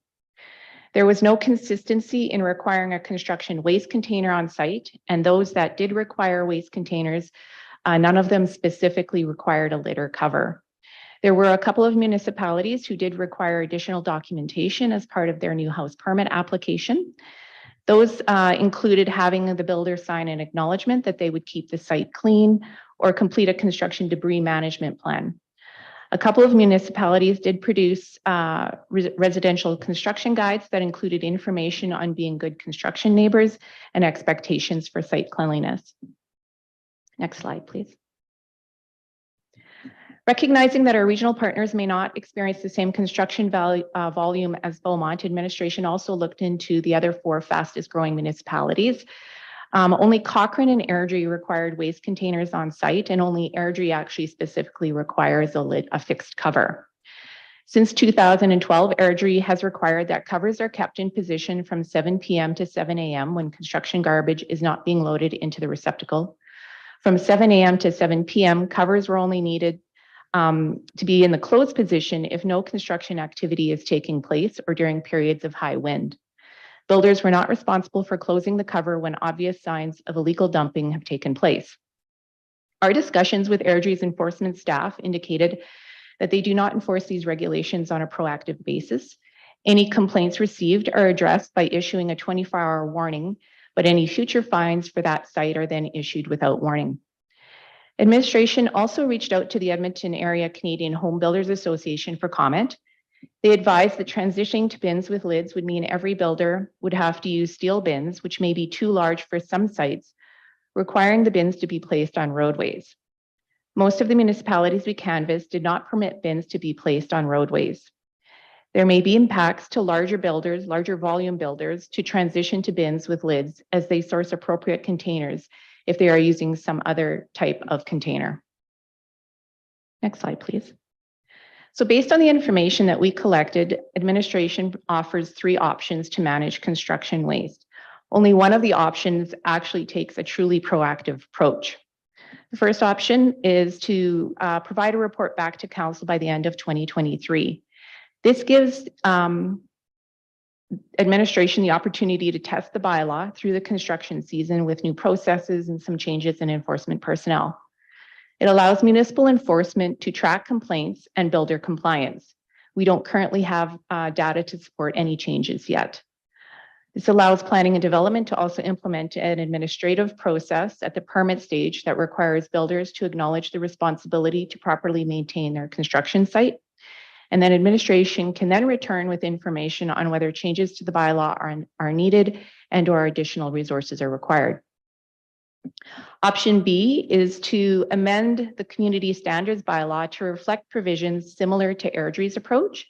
There was no consistency in requiring a construction waste container on site, and those that did require waste containers, none of them specifically required a lid or cover. There were a couple of municipalities who did require additional documentation as part of their new house permit application. Those included having the builder sign an acknowledgement that they would keep the site clean or complete a construction debris management plan. A couple of municipalities did produce residential construction guides that included information on being good construction neighbors and expectations for site cleanliness. Next slide, please. Recognizing that our regional partners may not experience the same construction volume as Beaumont, administration also looked into the other 4 fastest growing municipalities. Only Cochrane and Airdrie required waste containers on site, and only Airdrie actually specifically requires a fixed cover. Since 2012, Airdrie has required that covers are kept in position from 7 p.m. to 7 a.m. when construction garbage is not being loaded into the receptacle. From 7 a.m. to 7 p.m., covers were only needed to be in the closed position if no construction activity is taking place or during periods of high wind. Builders were not responsible for closing the cover when obvious signs of illegal dumping have taken place. Our discussions with Airdrie's enforcement staff indicated that they do not enforce these regulations on a proactive basis. Any complaints received are addressed by issuing a 24-hour warning, but any future fines for that site are then issued without warning. Administration also reached out to the Edmonton Area Canadian Home Builders Association for comment. They advised that transitioning to bins with lids would mean every builder would have to use steel bins, which may be too large for some sites, requiring the bins to be placed on roadways. Most of the municipalities we canvassed did not permit bins to be placed on roadways. There may be impacts to larger builders, larger volume builders, to transition to bins with lids as they source appropriate containers if they are using some other type of container. Next slide, please. So based on the information that we collected, administration offers 3 options to manage construction waste. Only one of the options actually takes a truly proactive approach. The first option is to provide a report back to council by the end of 2023. This gives administration the opportunity to test the bylaw through the construction season with new processes and some changes in enforcement personnel. It allows municipal enforcement to track complaints and builder compliance. We don't currently have data to support any changes yet. This allows planning and development to also implement an administrative process at the permit stage that requires builders to acknowledge the responsibility to properly maintain their construction site. And then administration can then return with information on whether changes to the bylaw are needed and/or additional resources are required. Option B is to amend the community standards bylaw to reflect provisions similar to Airdrie's approach.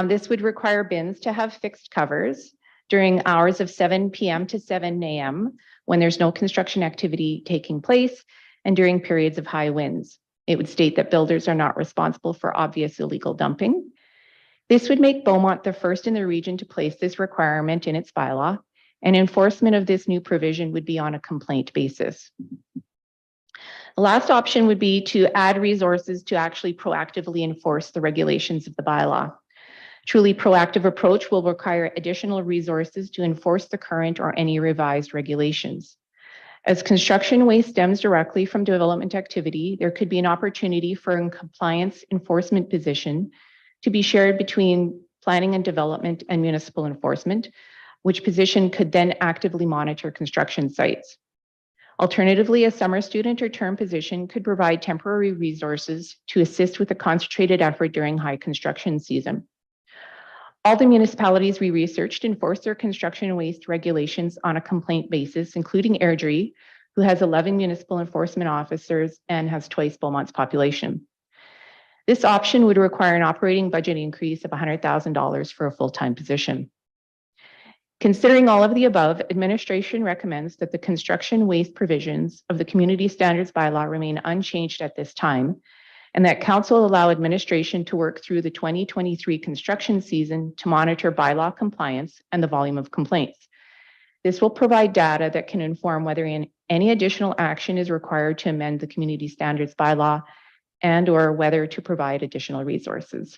This would require bins to have fixed covers during hours of 7 p.m. to 7 a.m. when there's no construction activity taking place and during periods of high winds. It would state that builders are not responsible for obvious illegal dumping. This would make Beaumont the first in the region to place this requirement in its bylaw, and enforcement of this new provision would be on a complaint basis. The last option would be to add resources to actually proactively enforce the regulations of the bylaw. Truly proactive approach will require additional resources to enforce the current or any revised regulations. As construction waste stems directly from development activity, there could be an opportunity for a compliance enforcement position to be shared between planning and development and municipal enforcement, which position could then actively monitor construction sites. Alternatively, a summer student or term position could provide temporary resources to assist with a concentrated effort during high construction season. All the municipalities we researched enforce their construction waste regulations on a complaint basis, including Airdrie, who has 11 municipal enforcement officers and has twice Beaumont's population. This option would require an operating budget increase of $100,000 for a full-time position. Considering all of the above, administration recommends that the construction waste provisions of the community standards bylaw remain unchanged at this time, and that council allow administration to work through the 2023 construction season to monitor bylaw compliance and the volume of complaints. This will provide data that can inform whether any additional action is required to amend the community standards bylaw and/or whether to provide additional resources.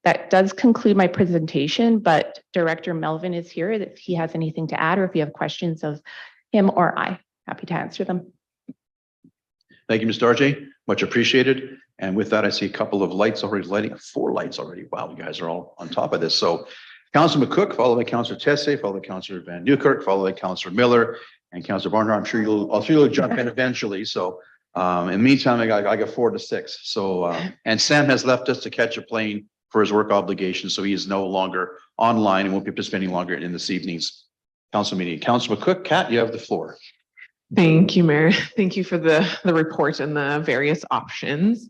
That does conclude my presentation, but Director Melvin is here if he has anything to add or if you have questions of him or I, happy to answer them. Thank you, Ms. Darjay. Much appreciated. And with that, I see a couple of lights already lighting, 4 lights already. Wow, you guys are all on top of this. So Councillor McCook, followed by Councillor Tesse, followed by Councillor Van Newkirk, followed by Councillor Miller and Councillor Barnhart. I'm sure you'll jump in eventually. So in the meantime, I got 4 to 6. So and Sam has left us to catch a plane for his work obligations. So he is no longer online and won't be participating longer in this evening's council meeting. Councillor McCook, Kat, you have the floor. Thank you, Mayor. Thank you for the report and the various options.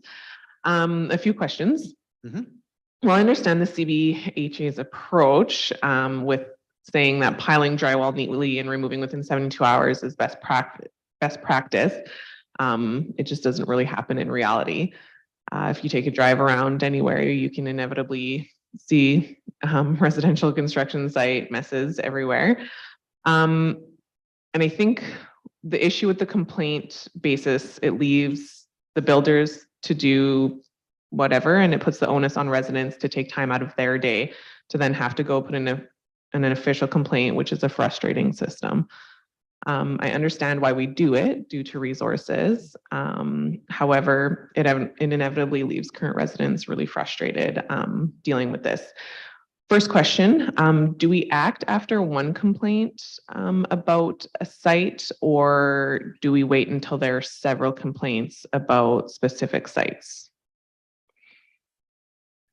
A few questions. Well, I understand the CBHA's approach with saying that piling drywall neatly and removing within 72 hours is best practice. It just doesn't really happen in reality. If you take a drive around anywhere, you can inevitably see residential construction site messes everywhere. And I think the issue with the complaint basis, it leaves the builders to do whatever, and it puts the onus on residents to take time out of their day to then have to go put in an official complaint, which is a frustrating system. I understand why we do it due to resources. However, it inevitably leaves current residents really frustrated dealing with this. First question, do we act after one complaint about a site, or do we wait until there are several complaints about specific sites?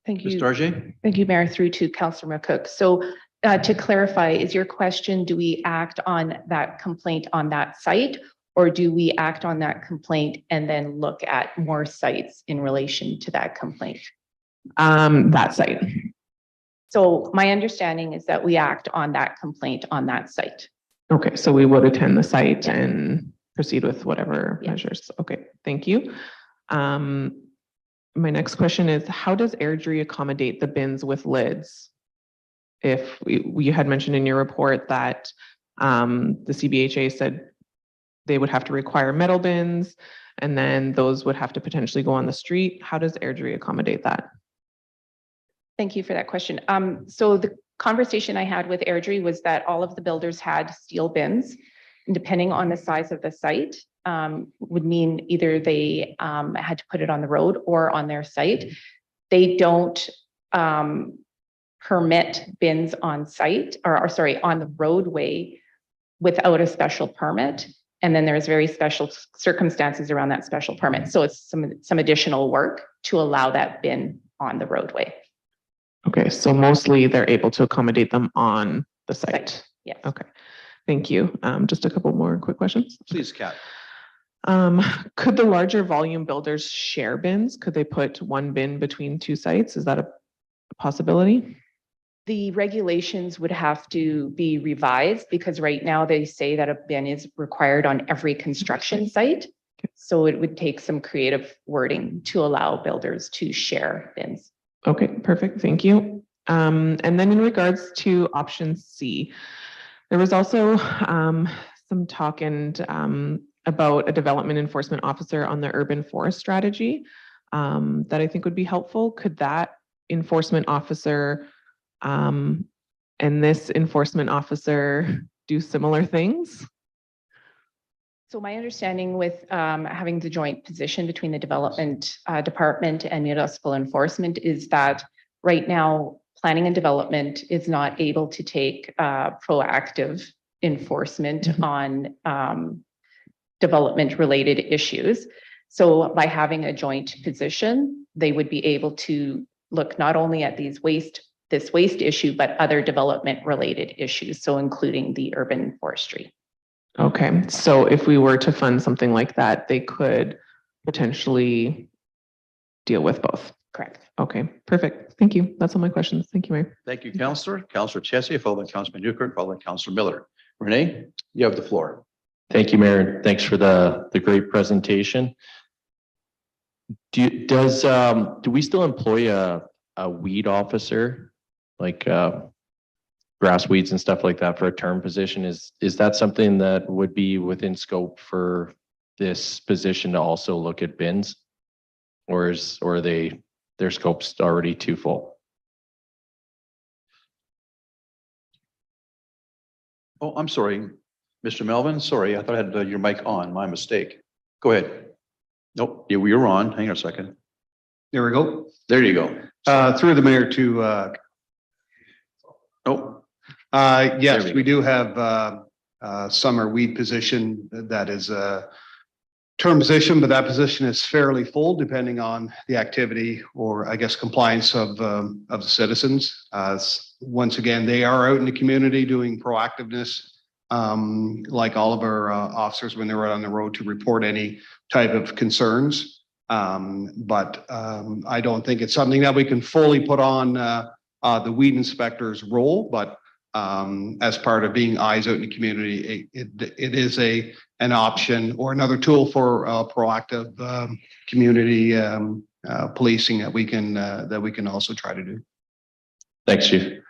Thank Ms. you. Darjay? Thank you, Mayor, through to Councillor McCook. So to clarify, is your question, do we act on that complaint on that site? Or do we act on that complaint and then look at more sites in relation to that complaint? That site. So my understanding is that we act on that complaint on that site. Okay, so we would attend the site and proceed with whatever Yeah. measures. Okay, thank you. My next question is, how does Airdrie accommodate the bins with lids? If you had mentioned in your report that the CBHA said they would have to require metal bins and then those would have to potentially go on the street. How does Airdrie accommodate that? Thank you for that question. So the conversation I had with Airdrie was that all of the builders had steel bins, and depending on the size of the site, would mean either they had to put it on the road or on their site. They don't permit bins on site or sorry, on the roadway without a special permit. And then there's very special circumstances around that special permit. So it's some additional work to allow that bin on the roadway. Okay, so mostly they're able to accommodate them on the site. Yes. Okay, thank you. Just a couple more quick questions. Please, Kat. Could the larger volume builders share bins? Could they put one bin between two sites? Is that a possibility? The regulations would have to be revised because right now they say that a bin is required on every construction site. So it would take some creative wording to allow builders to share bins. Okay, perfect. Thank you. And then in regards to option C, there was also some talk about a development enforcement officer on the urban forest strategy that I think would be helpful. Could that enforcement officer and this enforcement officer do similar things? So my understanding with having the joint position between the development department and municipal enforcement is that right now planning and development is not able to take proactive enforcement on development related issues. So by having a joint position, they would be able to look not only at this waste issue, but other development related issues. So including the urban forestry. Okay, so if we were to fund something like that, they could potentially deal with both. Correct. Okay, perfect. Thank you. That's all my questions. Thank you, Mayor. Thank you, Councillor. Councillor Tessier, followed by Councillor Newkirk, followed by Councillor Miller. Renee, you have the floor. Thank you, Mayor. Thanks for the great presentation. Do we still employ a weed officer, like grass weeds and stuff like that for a term position? Is that something that would be within scope for this position to also look at bins? Or are their scope's already too full? Oh, I'm sorry, Mr. Melvin. Sorry, I thought I had your mic on. My mistake. Go ahead. Nope, you were on. Hang on a second. There we go. There you go. Through the mayor to, Nope. yes, There we we do have summer weed position that is a term position, but that position is fairly full depending on the activity or I guess compliance of the citizens. Once again, they are out in the community doing proactiveness, like all of our officers when they're out on the road to report any type of concerns. But I don't think it's something that we can fully put on the weed inspector's role, but as part of being eyes out in the community, it is an option or another tool for proactive community policing that we can also try to do. Thanks, Chief.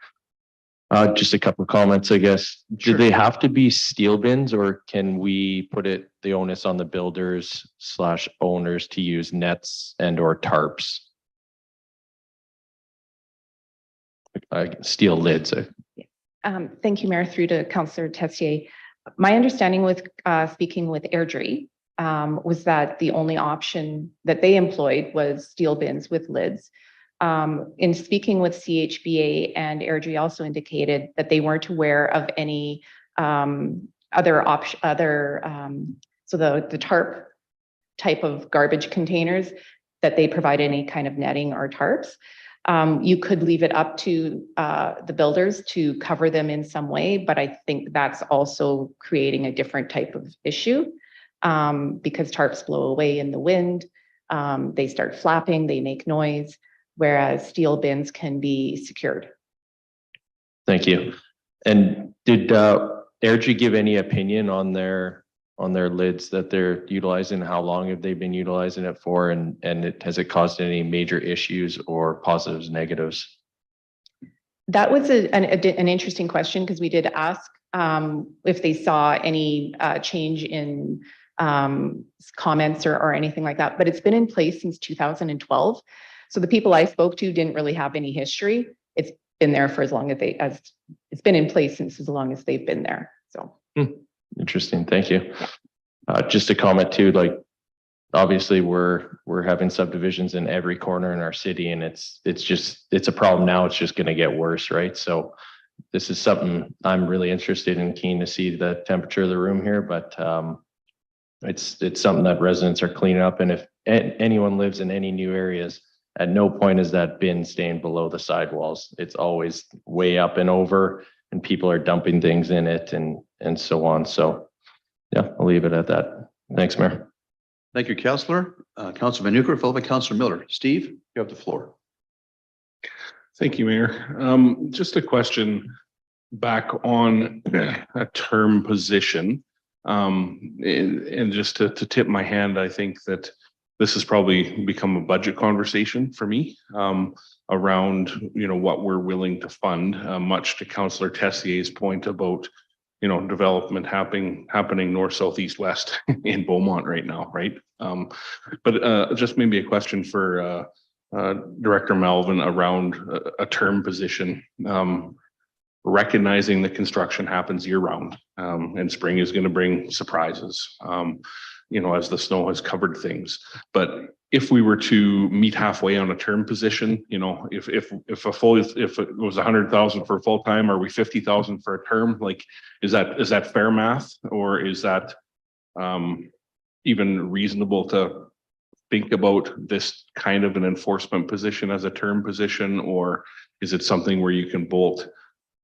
Just a couple of comments, I guess. Do they have to be steel bins, or can we put the onus on the builders / owners to use nets and or tarps? Steel lids. Thank you, Mayor, through to Councillor Tessier. My understanding with speaking with Airdrie was that the only option that they employed was steel bins with lids. In speaking with CHBA, and Airdrie also indicated that they weren't aware of any other option, so the tarp type of garbage containers that they provide any kind of netting or tarps. You could leave it up to the builders to cover them in some way, but I think that's also creating a different type of issue because tarps blow away in the wind. They start flapping, they make noise, whereas steel bins can be secured. Thank you. And did AirG give any opinion on their lids that they're utilizing? How long have they been utilizing it for? And has it caused any major issues or positives, negatives? That was an interesting question because we did ask if they saw any change in comments or anything like that, but it's been in place since 2012. So the people I spoke to didn't really have any history. It's been there for as long as it's been in place since as long as they've been there. So. Interesting. Thank you. Just a comment too, like obviously we're having subdivisions in every corner in our city and it's a problem now. It's just going to get worse. Right. So this is something I'm really interested in, keen to see the temperature of the room here, but it's something that residents are cleaning up. And if anyone lives in any new areas, at no point is that bin staying below the sidewalls. It's always way up and over and people are dumping things in it and so on. So yeah, I'll leave it at that. Thanks, Mayor. Thank you, Councillor. Councillor Van Nuker, followed by Councillor Miller. Steve, you have the floor. Thank you, Mayor. Just a question back on a term position. And just to tip my hand, I think that this has probably become a budget conversation for me around, what we're willing to fund, much to Councillor Tessier's point about, development happening north, south, east, west in Beaumont right now, right? But just maybe a question for Director Melvin around a term position, recognizing that construction happens year round, and spring is going to bring surprises. As the snow has covered things. But if we were to meet halfway on a term position, if it was 100,000 for full time, are we 50,000 for a term? Like, is that fair math, or is that even reasonable to think about this kind of an enforcement position as a term position, or is it something where you can bolt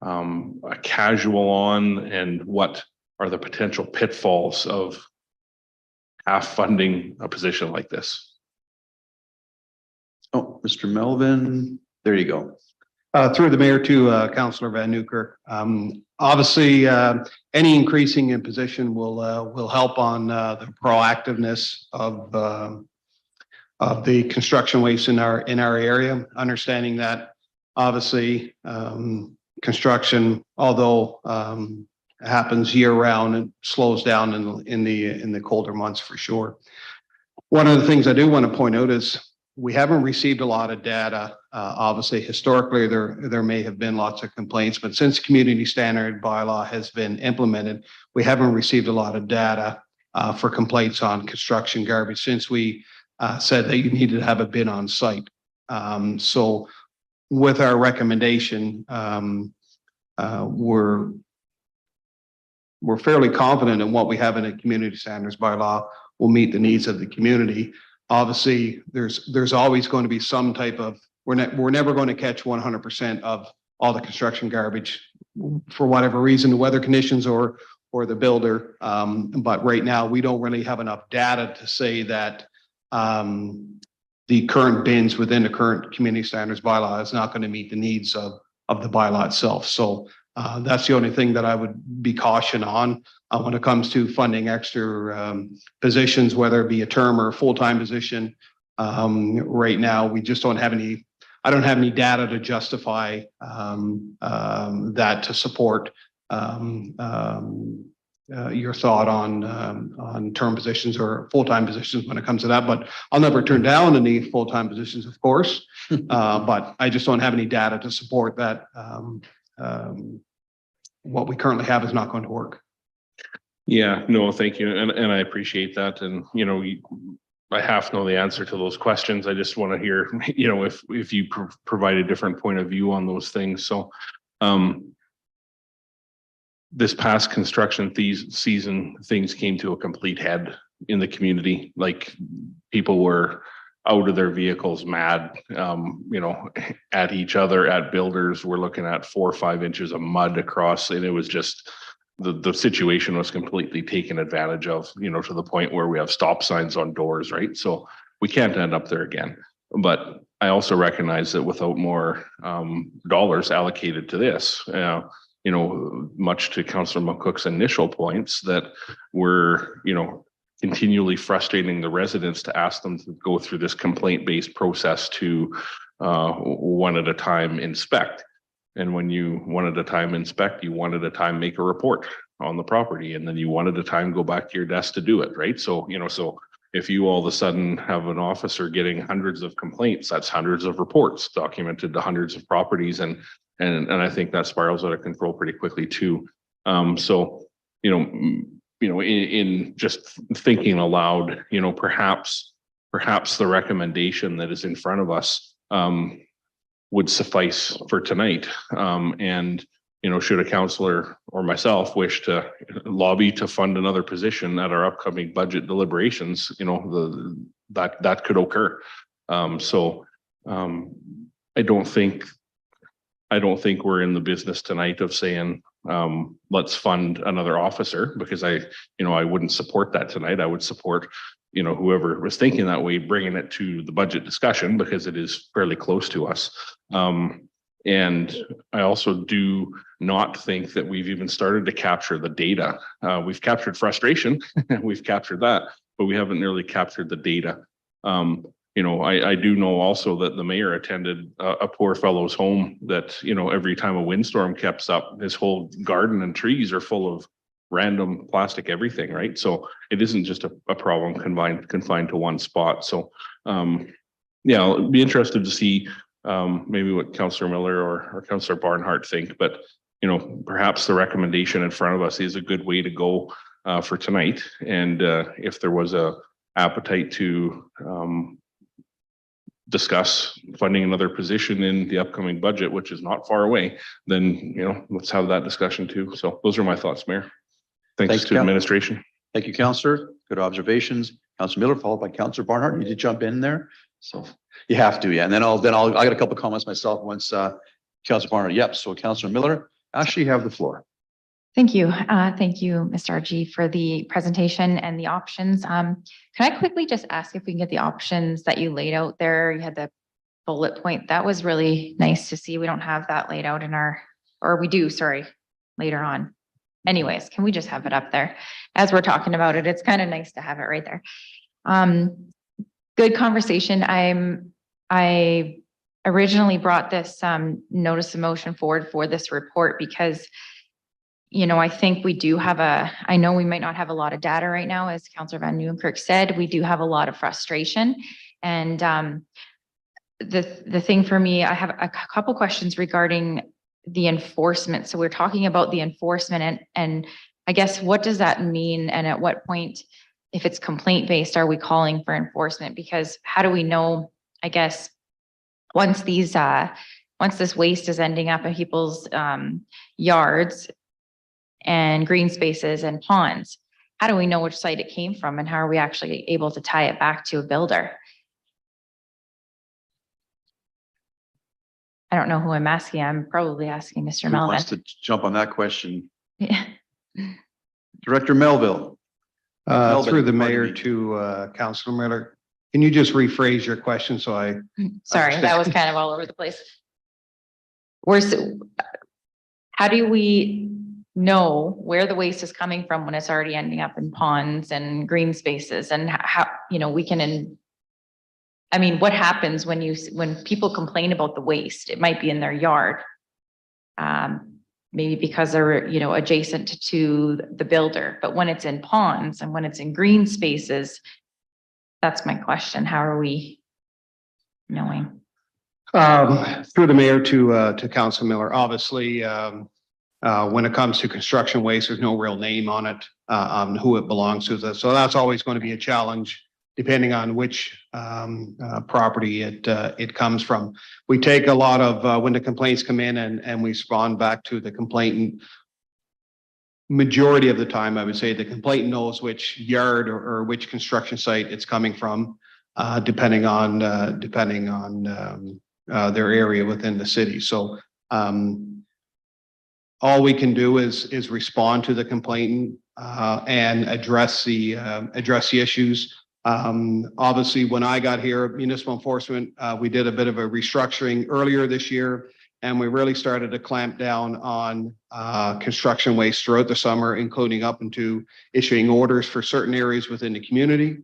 a casual on, and what are the potential pitfalls of half funding a position like this? Oh, Mr. Melvin, there you go. Through the mayor to Councillor Van Nuker. Obviously, any increasing in position will help on the proactiveness of the construction waste in our area. Understanding that obviously construction, although happens year round, and slows down in the colder months for sure. One of the things I do want to point out is we haven't received a lot of data. Obviously, historically, there may have been lots of complaints, but since community standard bylaw has been implemented, we haven't received a lot of data for complaints on construction garbage since we said that you needed to have a bin on site. So with our recommendation, we're fairly confident in what we have in a community standards bylaw will meet the needs of the community. Obviously, there's always going to be some type of, we're never going to catch 100% of all the construction garbage for whatever reason, the weather conditions or the builder. But right now, we don't really have enough data to say that the current bins within the current community standards bylaw is not going to meet the needs of the bylaw itself. So that's the only thing that I would be caution on when it comes to funding extra positions, whether it be a term or a full-time position. Right now, we just don't have any, I don't have any data to justify that to support your thought on term positions or full-time positions when it comes to that. But I'll never turn down any full-time positions, of course, but I just don't have any data to support that. What we currently have is not going to work. Yeah, no, thank you. And I appreciate that. And, I half know the answer to those questions. I just want to hear, if you provide a different point of view on those things. So, this past construction season, things came to a complete head in the community. Like, people were out of their vehicles mad, at each other, at builders. We're looking at 4 or 5 inches of mud across, and it was just, the situation was completely taken advantage of, to the point where we have stop signs on doors, right? So we can't end up there again. But I also recognize that without more dollars allocated to this, much to Councillor McCook's initial points, that we're, continually frustrating the residents to ask them to go through this complaint-based process to one at a time inspect. And when you one at a time inspect, you one at a time make a report on the property, and then you one at a time go back to your desk to do it, right? So, so if you all of a sudden have an officer getting hundreds of complaints, that's hundreds of reports documented to hundreds of properties. And I think that spirals out of control pretty quickly too. So, in just thinking aloud, perhaps the recommendation that is in front of us would suffice for tonight. And, should a councillor or myself wish to lobby to fund another position at our upcoming budget deliberations, that could occur. So I don't think we're in the business tonight of saying, let's fund another officer, because I wouldn't support that tonight. I would support, whoever was thinking that way, bringing it to the budget discussion, because it is fairly close to us. And I also do not think that we've even started to capture the data. We've captured frustration, we've captured that, but we haven't really captured the data. I do know also that the mayor attended a poor fellow's home that, every time a windstorm keeps up, his whole garden and trees are full of random plastic everything, right? So it isn't just a problem confined to one spot. So I'll be interested to see maybe what Councillor Miller or Councillor Barnhart think, but perhaps the recommendation in front of us is a good way to go for tonight. And if there was a appetite to discuss funding another position in the upcoming budget, which is not far away, then, let's have that discussion too. So those are my thoughts, Mayor. Thanks to administration. Thank you, Councillor. Good observations. Councillor Miller, followed by Councillor Barnhart. You did jump in there. So you have to, yeah. And then I got a couple of comments myself once Councillor Barnhart. Yep. So Councillor Miller, actually you have the floor. Thank you. Thank you, Mr. RG, for the presentation and the options. Can I quickly just ask if we can get the options that you laid out there? You had the bullet point. That was really nice to see. We don't have that laid out in or we do, sorry, later on. Anyways, can we just have it up there as we're talking about it? It's kind of nice to have it right there. Good conversation. I originally brought this notice of motion forward for this report because I think we do have I know we might not have a lot of data right now, as Councillor Van Nieuwenkerk said, we do have a lot of frustration. And the thing for me, I have a couple questions regarding the enforcement. So we're talking about the enforcement and I guess, what does that mean? And at what point, if it's complaint based, are we calling for enforcement? Because how do we know, I guess, once this waste is ending up in people's yards and green spaces and ponds, how do we know which site it came from, and how are we actually able to tie it back to a builder? I don't know who I'm asking. I'm probably asking Mr. Melvin. Who wants to jump on that question? Yeah. Director Melville. Through the mayor to Councillor Miller. Can you just rephrase your question so I? Sorry, that was kind of all over the place. How do we know where the waste is coming from when it's already ending up in ponds and green spaces, and how we can what happens when people complain about the waste? It might be in their yard, maybe because they're adjacent to the builder, but when it's in ponds and when it's in green spaces, that's my question. How are we knowing? Through the mayor to Councilor Miller, obviously, when it comes to construction waste, there's no real name on it, on who it belongs to. So that's always going to be a challenge, depending on which property it comes from. We take a lot of, when the complaints come in and we respond back to the complainant, majority of the time, I would say the complainant knows which yard or which construction site it's coming from. depending on their area within the city. So all we can do is respond to the complainant and address the issues. Obviously, when I got here, municipal enforcement, we did a bit of a restructuring earlier this year, and we really started to clamp down on construction waste throughout the summer, including up into issuing orders for certain areas within the community.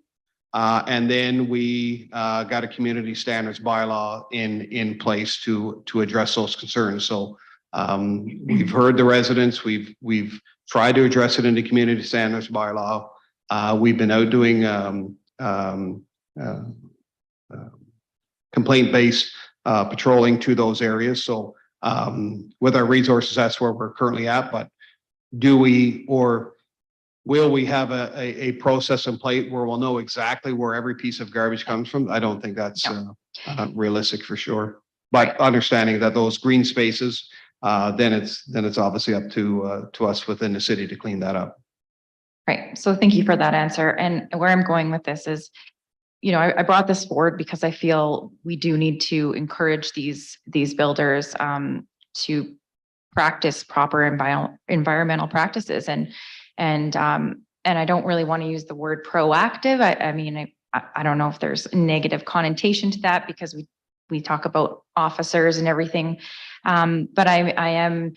And then we got a community standards bylaw in place to address those concerns. So we've heard the residents. We've tried to address it in the community standards bylaw. We've been out doing complaint-based patrolling to those areas. So with our resources, that's where we're currently at. But do we or will we have a process in place where we'll know exactly where every piece of garbage comes from? I don't think that's realistic for sure. But understanding that those green spaces, then it's obviously up to us within the city to clean that up. Right. So thank you for that answer. And where I'm going with this is, you know, I brought this forward because I feel we do need to encourage these builders to practice proper environmental practices. And I don't really want to use the word proactive. I mean, I don't know if there's a negative connotation to that because we talk about officers and everything. But I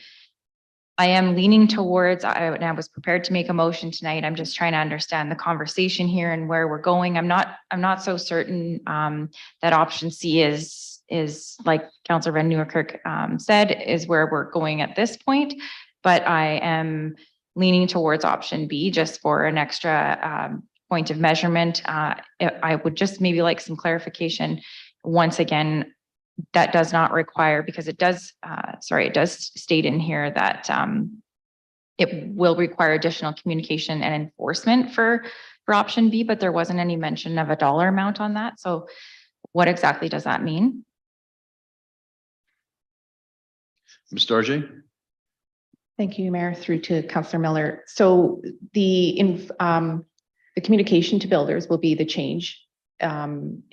am leaning towards, and I was prepared to make a motion tonight. I'm just trying to understand the conversation here and where we're going. I'm not so certain that option C is like Councillor Van Nieuwerkerk said, is where we're going at this point. But I am leaning towards option B just for an extra point of measurement. I would just maybe like some clarification. Once again, that does not require, because it does, it does state in here that it will require additional communication and enforcement for option B, but there wasn't any mention of a dollar amount on that. So what exactly does that mean? Ms. Dargy? Thank you, Mayor, through to Councillor Miller. So the communication to builders will be the change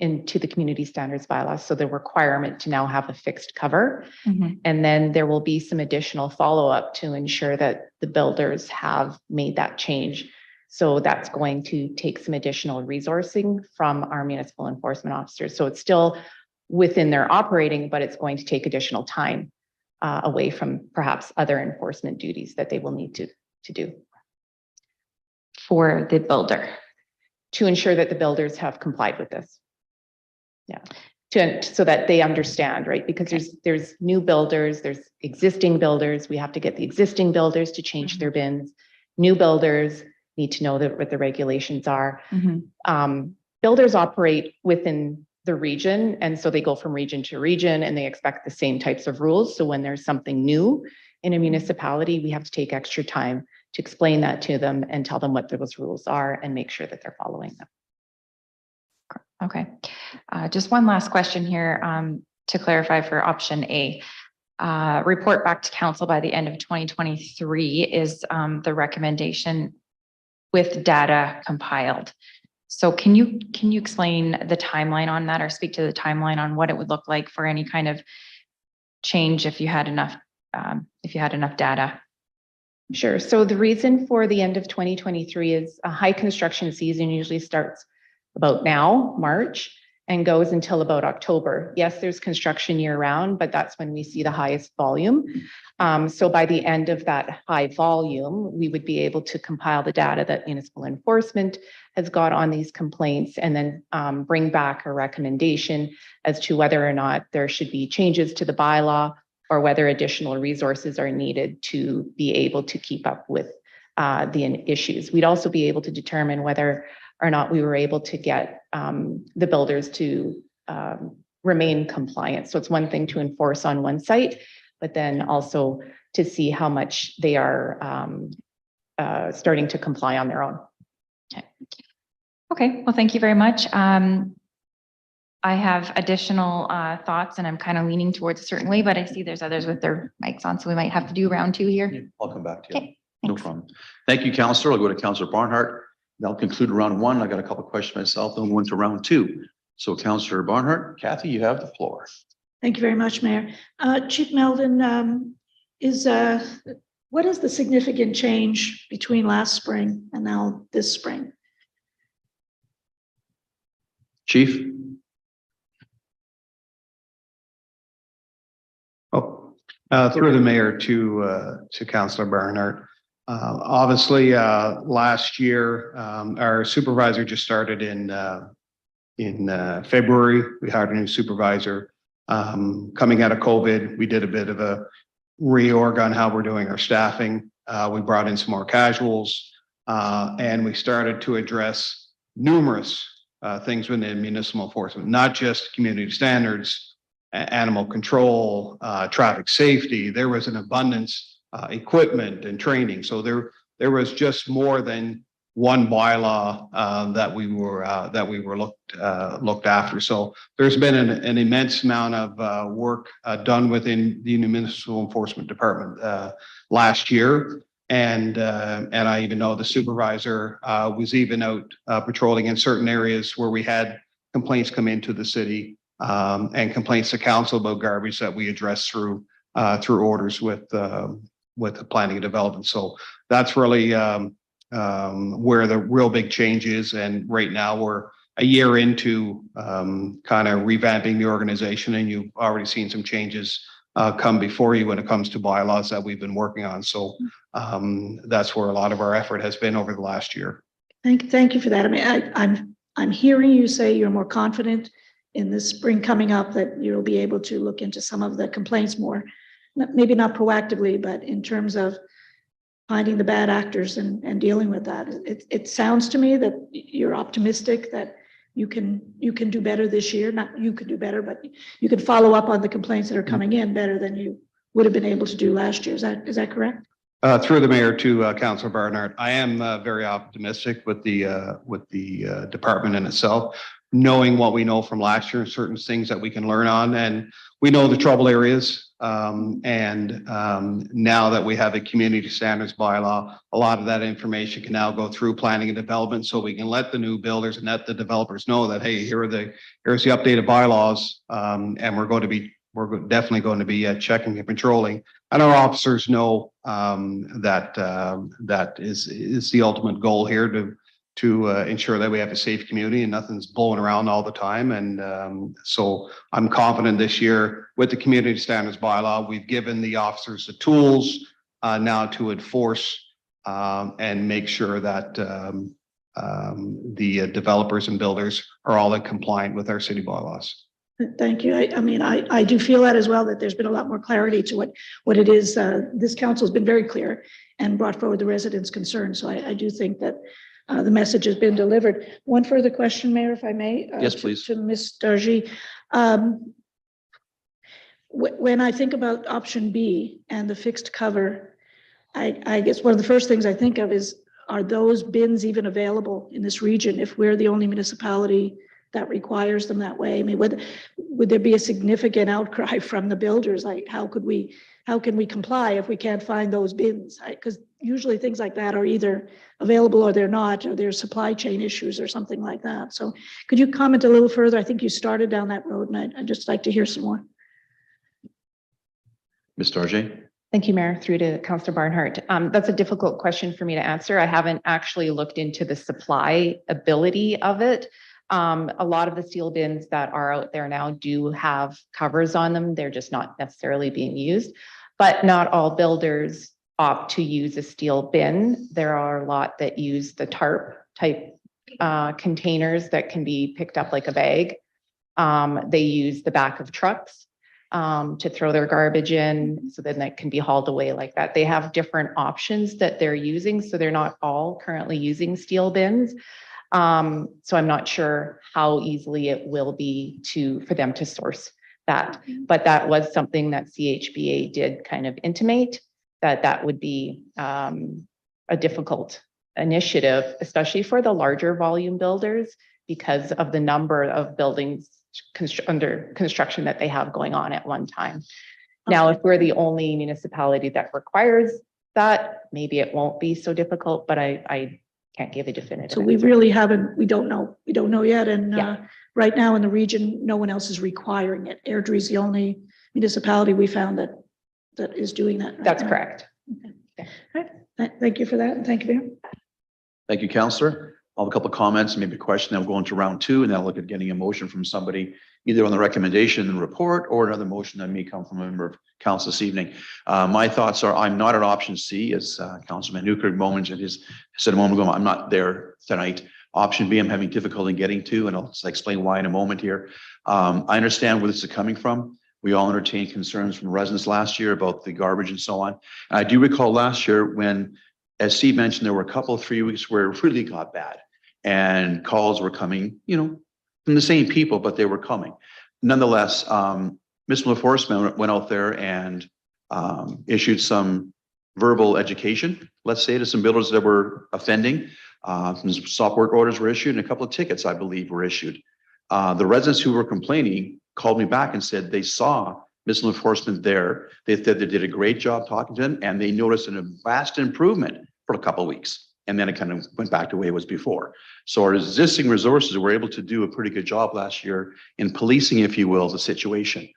into the community standards bylaws. So the requirement to now have a fixed cover. Mm-hmm. And then there will be some additional follow-up to ensure that the builders have made that change. So that's going to take some additional resourcing from our municipal enforcement officers. So it's still within their operating, but it's going to take additional time away from perhaps other enforcement duties that they will need to do. For the builder. To ensure that the builders have complied with this. Yeah, so that they understand, right? Because there's new builders, there's existing builders. We have to get the existing builders to change their bins. New builders need to know what the regulations are. Builders operate within the region, and so they go from region to region and they expect the same types of rules. So when there's something new in a municipality, we have to take extra time to explain that to them and tell them what those rules are and make sure that they're following them. Okay. Just one last question here to clarify for option A. Report back to council by the end of 2023 is the recommendation with data compiled. So can you explain the timeline on that or speak to the timeline on what it would look like for any kind of change if you had enough data? Sure. So the reason for the end of 2023 is a high construction season usually starts about now, March, and goes until about October. Yes, there's construction year round, but that's when we see the highest volume. So by the end of that high volume, we would be able to compile the data that municipal enforcement has got on these complaints and then bring back a recommendation as to whether or not there should be changes to the bylaw or whether additional resources are needed to be able to keep up with the issues. We'd also be able to determine whether or not we were able to get the builders to remain compliant. So it's one thing to enforce on one site, but then also to see how much they are starting to comply on their own. Okay, well, thank you very much. I have additional thoughts and I'm kind of leaning towards a certain way, but I see there's others with their mics on, so we might have to do round two here. I'll come back to you. Okay, no problem. Thank you, Councillor. I'll go to Councillor Barnhart. That'll conclude round one. I got a couple of questions myself, then we'll go into round two. So Councillor Barnhart, Kathy, you have the floor. Thank you very much, Mayor. Chief Meldon, what is the significant change between last spring and now this spring? Chief? Through the mayor to Councillor Barnhart. Obviously, last year, our supervisor just started in February. We hired a new supervisor. Coming out of COVID, we did a bit of a reorg on how we're doing our staffing. We brought in some more casuals, and we started to address numerous things within municipal enforcement, not just community standards, animal control, traffic safety. There was an abundance, equipment and training. So there was just more than one bylaw that we were looked after. So there's been an immense amount of work done within the municipal enforcement department last year. And I even know the supervisor was even out patrolling in certain areas where we had complaints come into the city and complaints to council about garbage that we address through orders with the planning and development. So that's really where the real big change is. And right now we're a year into kind of revamping the organization, and you've already seen some changes come before you when it comes to bylaws that we've been working on. So that's where a lot of our effort has been over the last year. Thank you for that. I mean, I'm hearing you say you're more confident in the spring coming up that you'll be able to look into some of the complaints more, maybe not proactively, but in terms of finding the bad actors and dealing with that. It sounds to me that you're optimistic that you can do better this year. Not you can do better, but you can follow up on the complaints that are coming in better than you would have been able to do last year. Is that correct? Through the mayor to Councillor Barnhart, I am very optimistic with the department in itself, knowing what we know from last year, certain things that we can learn on, and we know the trouble areas. Now that we have a community standards bylaw, a lot of that information can now go through planning and development, so we can let the new builders and let the developers know that, hey, here's the updated bylaws, and we're definitely going to be checking and patrolling, and our officers know that is the ultimate goal here to ensure that we have a safe community and nothing's blowing around all the time. And so I'm confident this year with the community standards bylaw, we've given the officers the tools now to enforce and make sure that the developers and builders are all in compliant with our city bylaws. Thank you. I mean, I do feel that as well, that there's been a lot more clarity to what it is. This council has been very clear and brought forward the residents' concerns. So I do think that the message has been delivered. One further question, Mayor, if I may. Yes, please. To Ms. Dargy. When I think about option B and the fixed cover, I guess one of the first things I think of is, are those bins even available in this region if we're the only municipality that requires them that way? I mean, would there be a significant outcry from the builders? Like, how can we comply if we can't find those bins? Because usually things like that are either available or they're not, or there's supply chain issues or something like that. So could you comment a little further? I think you started down that road, and I'd just like to hear some more. Ms. Dargy? Thank you, Mayor. Through to Councillor Barnhart. That's a difficult question for me to answer. I haven't actually looked into the supply ability of it. A lot of the steel bins that are out there now do have covers on them. They're just not necessarily being used, but not all builders opt to use a steel bin. There are a lot that use the tarp type containers that can be picked up like a bag. They use the back of trucks to throw their garbage in, so then that can be hauled away like that. They have different options that they're using, so they're not all currently using steel bins. So I'm not sure how easily it will be for them to source that, but that was something that CHBA did kind of intimate that would be a difficult initiative, especially for the larger volume builders, because of the number of buildings under construction that they have going on at one time. Now, if we're the only municipality that requires that, maybe it won't be so difficult, but I Can't give a definitive. So we answer. really haven't, we don't know yet. And Yeah. right now in the region, no one else is requiring it. Airdrie is the only municipality we found that is doing that. right That's now. correct. All right. Thank you for that. And thank you, Mayor. Thank you, Councillor. I'll have a couple of comments, maybe a question, then we'll go into round two, and then I'll look at getting a motion from somebody, either on the recommendation and report or another motion that may come from a member of council this evening. My thoughts are, I'm not at option C, as Councilman Newkirk said a moment ago, I'm not there tonight. Option B, I'm having difficulty getting to, and I'll explain why in a moment here. I understand where this is coming from. We all entertained concerns from residents last year about the garbage and so on. And I do recall last year when, as Steve mentioned, there were a couple of 3 weeks where it really got bad and calls were coming, from the same people, but they were coming. Nonetheless, municipal enforcement went out there and issued some verbal education, let's say, to some builders that were offending. Some stop work orders were issued and a couple of tickets, I believe, were issued. The residents who were complaining called me back and said they saw municipal enforcement there. They said they did a great job talking to them, and they noticed a vast improvement for a couple of weeks. And then it kind of went back to the way it was before. So our existing resources were able to do a pretty good job last year in policing, if you will, the situation.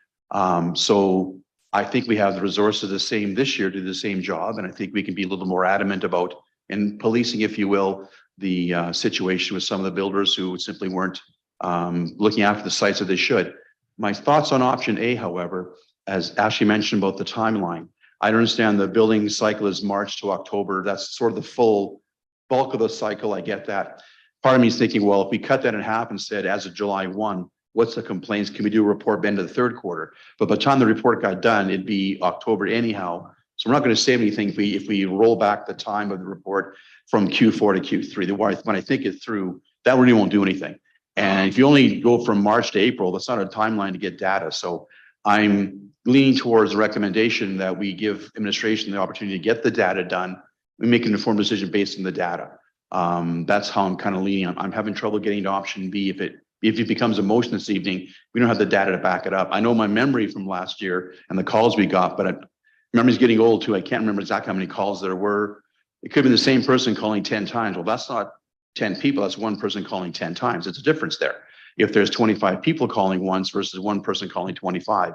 So I think we have the resources the same this year to do the same job. And I think we can be a little more adamant about in policing, if you will, the situation with some of the builders who simply weren't looking after the sites that they should. My thoughts on option A, however, as Ashley mentioned about the timeline, I understand the building cycle is March to October. That's sort of the full bulk of the cycle. I get that. Part of me is thinking, well, if we cut that in half and said as of July 1, what's the complaints? Can we do a report by end of the third quarter? But by the time the report got done, it'd be October anyhow. So we're not going to save anything if we roll back the time of the report from Q4 to Q3. When I think it through, that really won't do anything. And if you only go from March to April, that's not a timeline to get data. So I'm leaning towards the recommendation that we give administration the opportunity to get the data done. We make an informed decision based on the data. That's how I'm kind of leaning. I'm having trouble getting to option B. If it becomes a motion this evening, we don't have the data to back it up. I know my memory from last year and the calls we got, but memory's getting old too. I can't remember exactly how many calls there were. It could be the same person calling 10 times. Well, that's not 10 people. That's one person calling 10 times. It's a difference there. If there's 25 people calling once versus one person calling 25,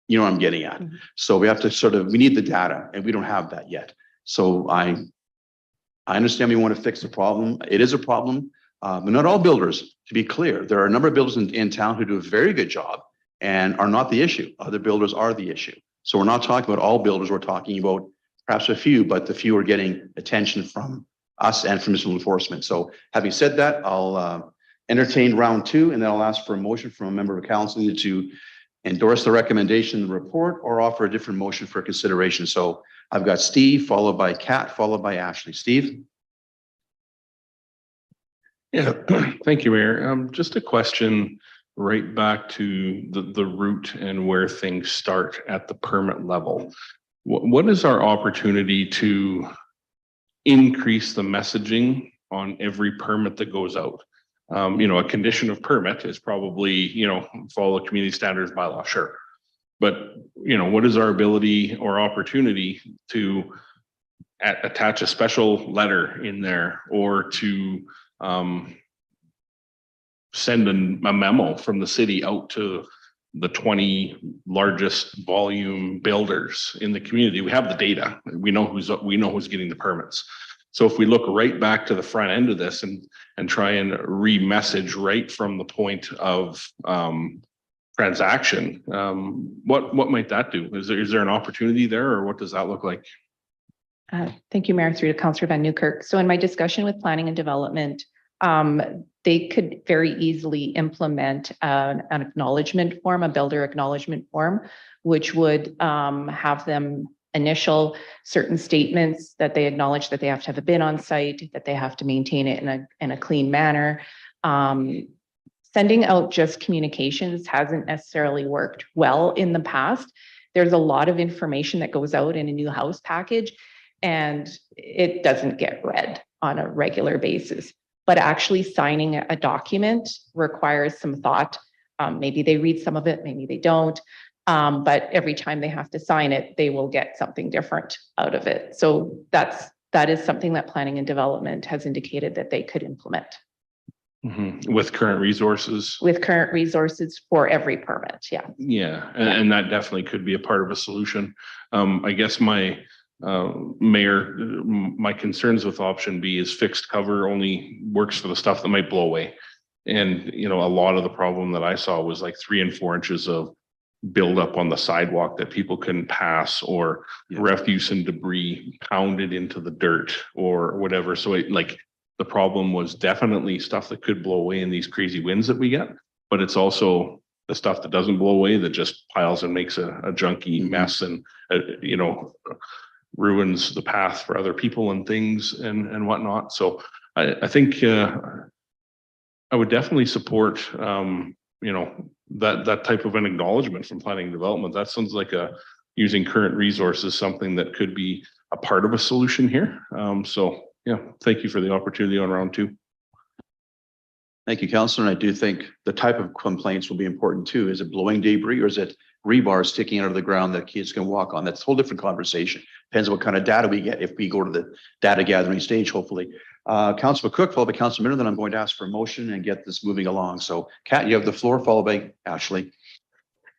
you know what I'm getting at. Mhm. So we have to we need the data, and we don't have that yet. So I understand we want to fix the problem. It is a problem, but not all builders, to be clear. There are a number of builders in town who do a very good job and are not the issue. Other builders are the issue. So we're not talking about all builders. We're talking about perhaps a few, but the few are getting attention from us and from municipal enforcement. So having said that, I'll entertain round two, and then I'll ask for a motion from a member of council either to endorse the recommendation in the report or offer a different motion for consideration. So I've got Steve, followed by Kat, followed by Ashley. Steve? Yeah, thank you, Mayor. Just a question right back to the route and where things start at the permit level. What is our opportunity to increase the messaging on every permit that goes out? A condition of permit is probably, follow community standards bylaw, sure. But, what is our ability or opportunity to attach a special letter in there or to send a memo from the city out to the 20 largest volume builders in the community? We have the data. We know who's getting the permits. So if we look right back to the front end of this and try and re-message right from the point of transaction, what might that do? Is there an opportunity there, or what does that look like? Thank you, Mayor, through to Councillor Van Newkirk. So in my discussion with planning and development, they could very easily implement an acknowledgement form, a builder acknowledgement form, which would have them initial certain statements that they acknowledge that they have to have a bin on site, that they have to maintain it in a clean manner. Sending out just communications hasn't necessarily worked well in the past. There's a lot of information that goes out in a new house package, and it doesn't get read on a regular basis. But actually signing a document requires some thought. Maybe they read some of it, maybe they don't. But every time they have to sign it, they will get something different out of it. So that's that is something that planning and development has indicated that they could implement With current resources. with current resources for every permit. Yeah. Yeah, and that definitely could be a part of a solution. I guess my mayor, my concerns with option B is fixed cover only works for the stuff that might blow away. And, you know, a lot of the problem that I saw was like 3 and 4 inches of buildup on the sidewalk that people couldn't pass, or refuse and debris pounded into the dirt or whatever. So it, like, the problem was definitely stuff that could blow away in these crazy winds that we get, but it's also the stuff that doesn't blow away that just piles and makes a junky mess and, you know, ruins the path for other people and things and whatnot. So I think I would definitely support, you know, that type of an acknowledgement from planning and development. That sounds like using current resources, something that could be a part of a solution here. So yeah, thank you for the opportunity on round 2. Thank you, Councillor. And I do think the type of complaints will be important too. Is it blowing debris, or is it rebar sticking out of the ground that kids can walk on? That's a whole different conversation. Depends on what kind of data we get if we go to the data gathering stage, hopefully. Councillor McCook, followed by Councillor Miller, then I'm going to ask for a motion and get this moving along. So Kat, you have the floor, followed by Ashley.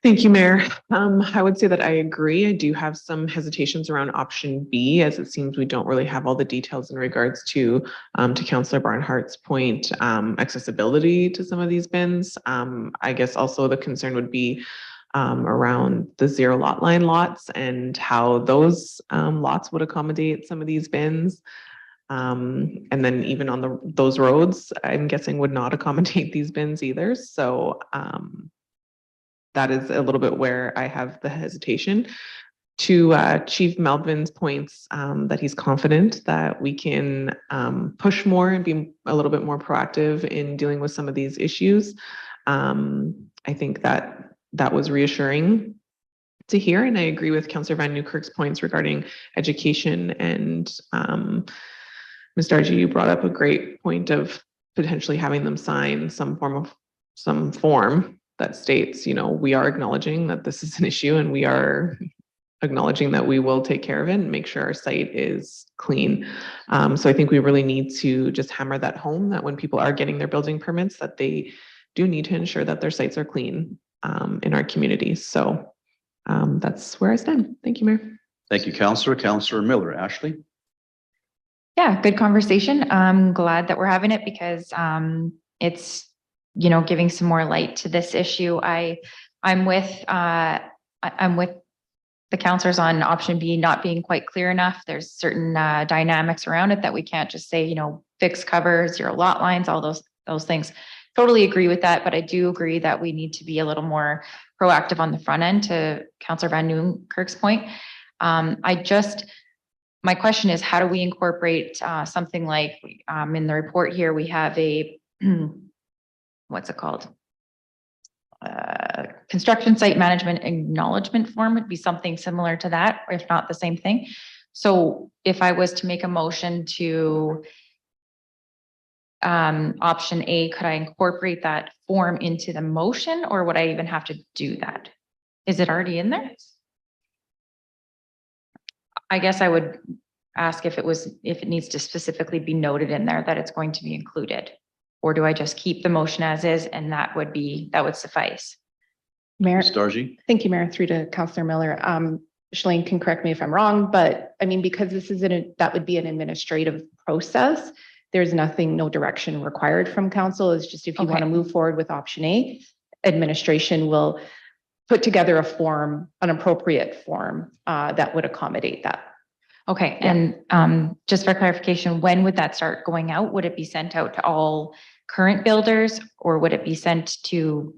Thank you, Mayor. I would say that I agree. I do have some hesitations around option B, as it seems we don't really have all the details in regards to Councillor Barnhart's point, accessibility to some of these bins. I guess also the concern would be around the 0 lot line lots and how those lots would accommodate some of these bins. And then even on those roads, I'm guessing would not accommodate these bins either. So that is a little bit where I have the hesitation. To Chief Melvin's points, that he's confident that we can push more and be a little bit more proactive in dealing with some of these issues. I think that was reassuring to hear, and I agree with Councillor Van Newkirk's points regarding education. And Ms. Dargy, you brought up a great point of potentially having them sign some form that states, you know, we are acknowledging that this is an issue, and we are acknowledging that we will take care of it and make sure our site is clean. So I think we really need to just hammer that home, that when people are getting their building permits, that they do need to ensure that their sites are clean in our community. So that's where I stand. Thank you, Mayor. Thank you, Councillor. Councillor Miller. Ashley? Yeah, good conversation. I'm glad that we're having it because it's, you know, giving some more light to this issue. I'm with the councillors on option B not being quite clear enough. There's certain dynamics around it that we can't just say, you know, fixed cover, 0 lot lines, all those things. Totally agree with that, but I do agree that we need to be a little more proactive on the front end, to Councillor Van Newkirk's point. My question is, how do we incorporate something like in the report here, we have a what's it called? Construction site management acknowledgement form would be something similar to that, or if not the same thing. So if I was to make a motion to option A, could I incorporate that form into the motion, or would I even have to do that? Is it already in there? I guess I would ask if it needs to specifically be noted in there that it's going to be included. Or do I just keep the motion as is, and that would suffice? Mayor. Ms. Dargy? Thank you, Mayor. Through to Councillor Miller. Shalane can correct me if I'm wrong, but I mean, because this is that would be an administrative process. There's no direction required from council. It's just if you want to move forward with option A, administration will put together a form, an appropriate form that would accommodate that. Okay, yeah. And just for clarification, when would that start going out? Would it be sent out to all current builders, or would it be sent to,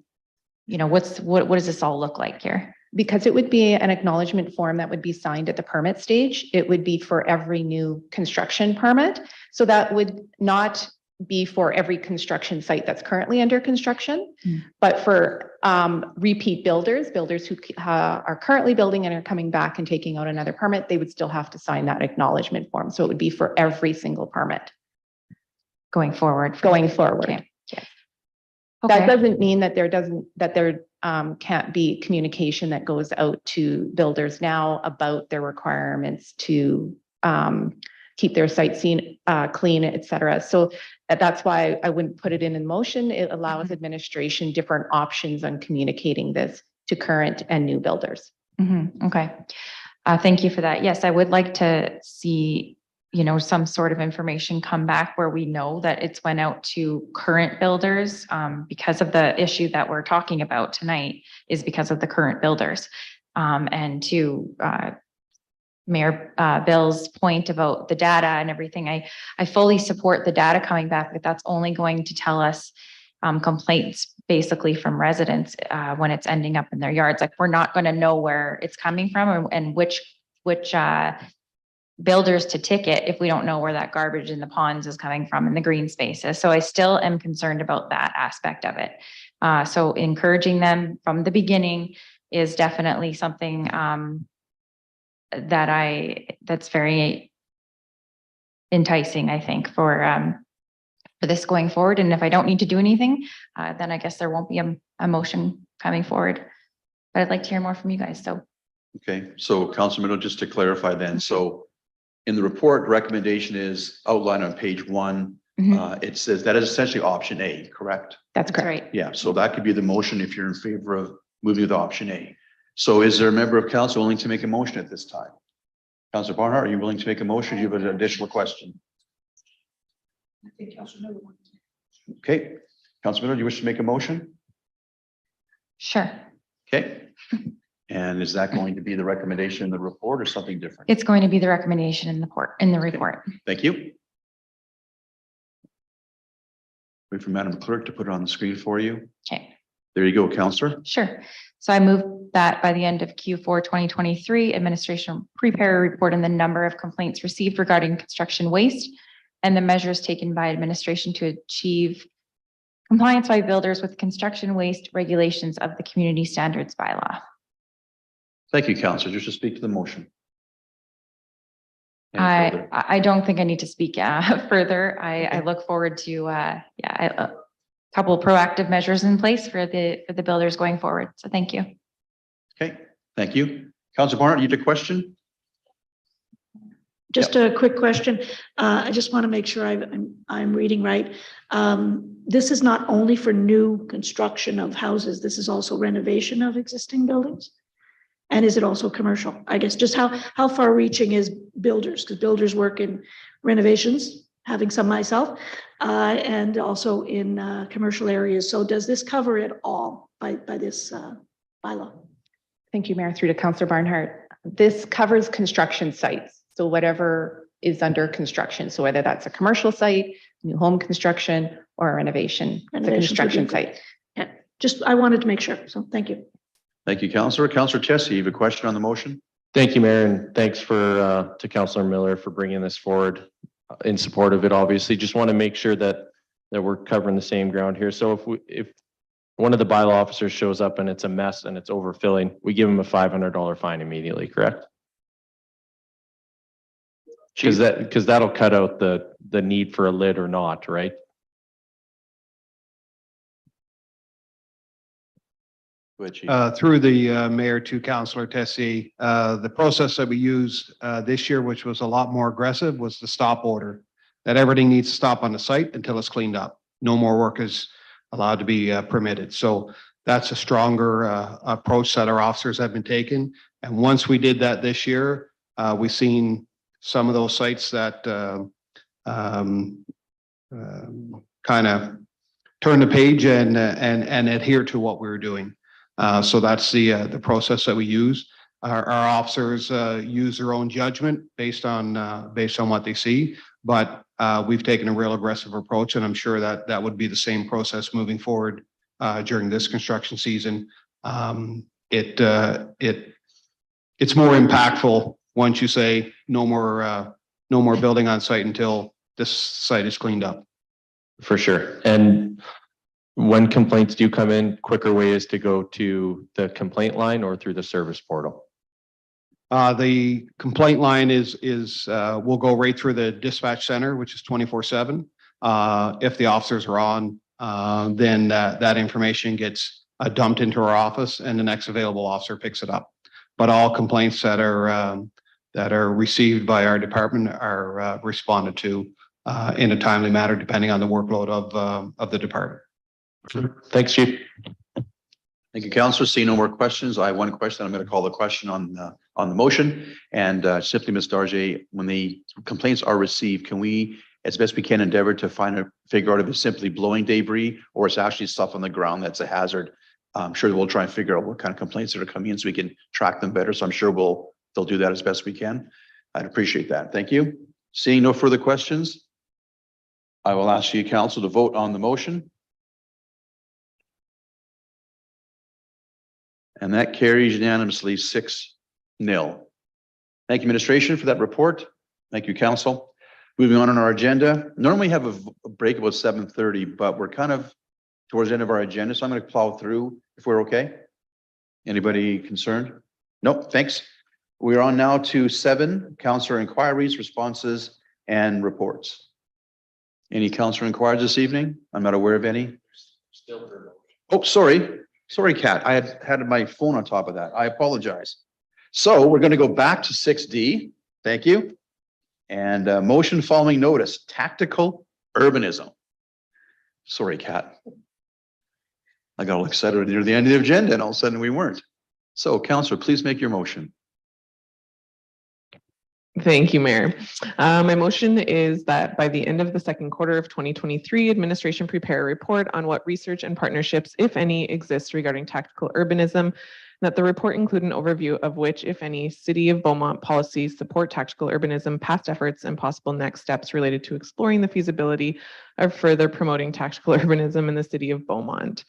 you know, what does this all look like here? Because it would be an acknowledgement form that would be signed at the permit stage. It would be for every new construction permit. So that would not be for every construction site that's currently under construction, but for repeat builders who are currently building and are coming back and taking out another permit, they would still have to sign that acknowledgement form. So it would be for every single permit. Going forward. Okay. Yes. That doesn't mean that there can't be communication that goes out to builders now about their requirements to keep their site scene clean, et cetera. So that's why I wouldn't put it in motion. It allows administration different options on communicating this to current and new builders. Okay. Thank you for that. Yes, I would like to see, some sort of information come back where we know that it's went out to current builders, because of the issue that we're talking about tonight is because of the current builders. And to Mayor Bill's point about the data and everything, I fully support the data coming back, but that's only going to tell us complaints basically from residents when it's ending up in their yards. Like, we're not going to know where it's coming from and which builders to ticket if we don't know where that garbage in the ponds is coming from in the green spaces. So I still am concerned about that aspect of it. So encouraging them from the beginning is definitely something that's very enticing, I think, for this going forward. And if I don't need to do anything, then I guess there won't be a motion coming forward. But I'd like to hear more from you guys. So. Okay, so Councilor Middle, just to clarify then, so in the report, recommendation is outlined on page 1. It says that is essentially option A, correct? That's correct. Right. Yeah, so that could be the motion if you're in favor of moving with option A. So is there a member of council willing to make a motion at this time? Councilor Barnhart, are you willing to make a motion? Do you have an additional question? Okay, Councilor Miller, do you wish to make a motion? Sure. Okay. And is that going to be the recommendation in the report or something different? It's going to be the recommendation in the report. Thank you. Wait for Madam Clerk to put it on the screen for you. Okay. There you go, Councilor. Sure. So I move that by the end of Q4 2023, administration prepare a report on the number of complaints received regarding construction waste and the measures taken by administration to achieve compliance by builders with construction waste regulations of the community standards bylaw. Thank you, Councilor. Just to speak to the motion. Any further? I don't think I need to speak further. I look forward to a couple of proactive measures in place for the builders going forward. So thank you. Okay, thank you. Councilor Barnard, you had a question? Just a quick question. I just want to make sure I'm reading right. This is not only for new construction of houses, this is also renovation of existing buildings? And is it also commercial? I guess just how far reaching is builders? Because builders work in renovations, having some myself, and also in commercial areas. So does this cover it all by this bylaw? Thank you, Mayor. Through to Councillor Barnhart. This covers construction sites. So whatever is under construction. So whether that's a commercial site, new home construction, or a renovation, it's a construction site. Yeah, just I wanted to make sure. So thank you. Thank you, Councillor. Councillor Tessie, you have a question on the motion? Thank you, Mayor, and thanks to Councillor Miller for bringing this forward in support of it. Obviously, just want to make sure that we're covering the same ground here. So if one of the bylaw officers shows up and it's a mess and it's overfilling, we give him a $500 fine immediately, correct? Because that'll cut out the need for a lid or not, right? Through the mayor to Councillor Tessie, the process that we used this year, which was a lot more aggressive, was the stop order. That everything needs to stop on the site until it's cleaned up. No more work is allowed to be permitted. So that's a stronger approach that our officers have been taking. And once we did that this year, we've seen some of those sites that kind of turn the page and adhere to what we were doing. So that's the process that we use. Our officers use their own judgment based on what they see, but we've taken a real aggressive approach, and I'm sure that would be the same process moving forward during this construction season. It's more impactful once you say no more building on site until this site is cleaned up. For sure. And when complaints do come in, quicker way is to go to the complaint line or through the service portal? The complaint line will go right through the dispatch center, which is 24/7. If the officers are on, then that information gets dumped into our office and the next available officer picks it up. But all complaints that are that are received by our department are responded to in a timely manner, depending on the workload of the department. Thanks, Chief. Thank you, Councillor. See no more questions. I have one question. I'm going to call the question on the motion. And simply, Ms. Darjay, when the complaints are received, can we, as best we can, endeavor to figure out if it's simply blowing debris or it's actually stuff on the ground that's a hazard? I'm sure we'll try and figure out what kind of complaints that are coming in so we can track them better. So I'm sure they'll do that as best we can. I'd appreciate that. Thank you. Seeing no further questions, I will ask you, Council, to vote on the motion. And that carries unanimously 6-0. Thank you, administration, for that report. Thank you, Council. Moving on our agenda. Normally we have a break about 7:30, but we're kind of towards the end of our agenda, so I'm going to plow through if we're okay. Anybody concerned? Nope, thanks. We're on now to 7, Councillor inquiries, responses, and reports. Any Councillor inquiries this evening? I'm not aware of any. Oh, sorry. Sorry, Kat. I had my phone on top of that. I apologize. So we're going to go back to 6D. Thank you. And motion following notice, tactical urbanism. Sorry, Kat. I got all excited near the end of the agenda and all of a sudden we weren't. So, Councillor, please make your motion. Thank you, Mayor. My motion is that by the end of the second quarter of 2023, administration prepare a report on what research and partnerships, if any, exist regarding tactical urbanism, that the report include an overview of which, if any, City of Beaumont policies support tactical urbanism, past efforts, and possible next steps related to exploring the feasibility of further promoting tactical urbanism in the City of Beaumont.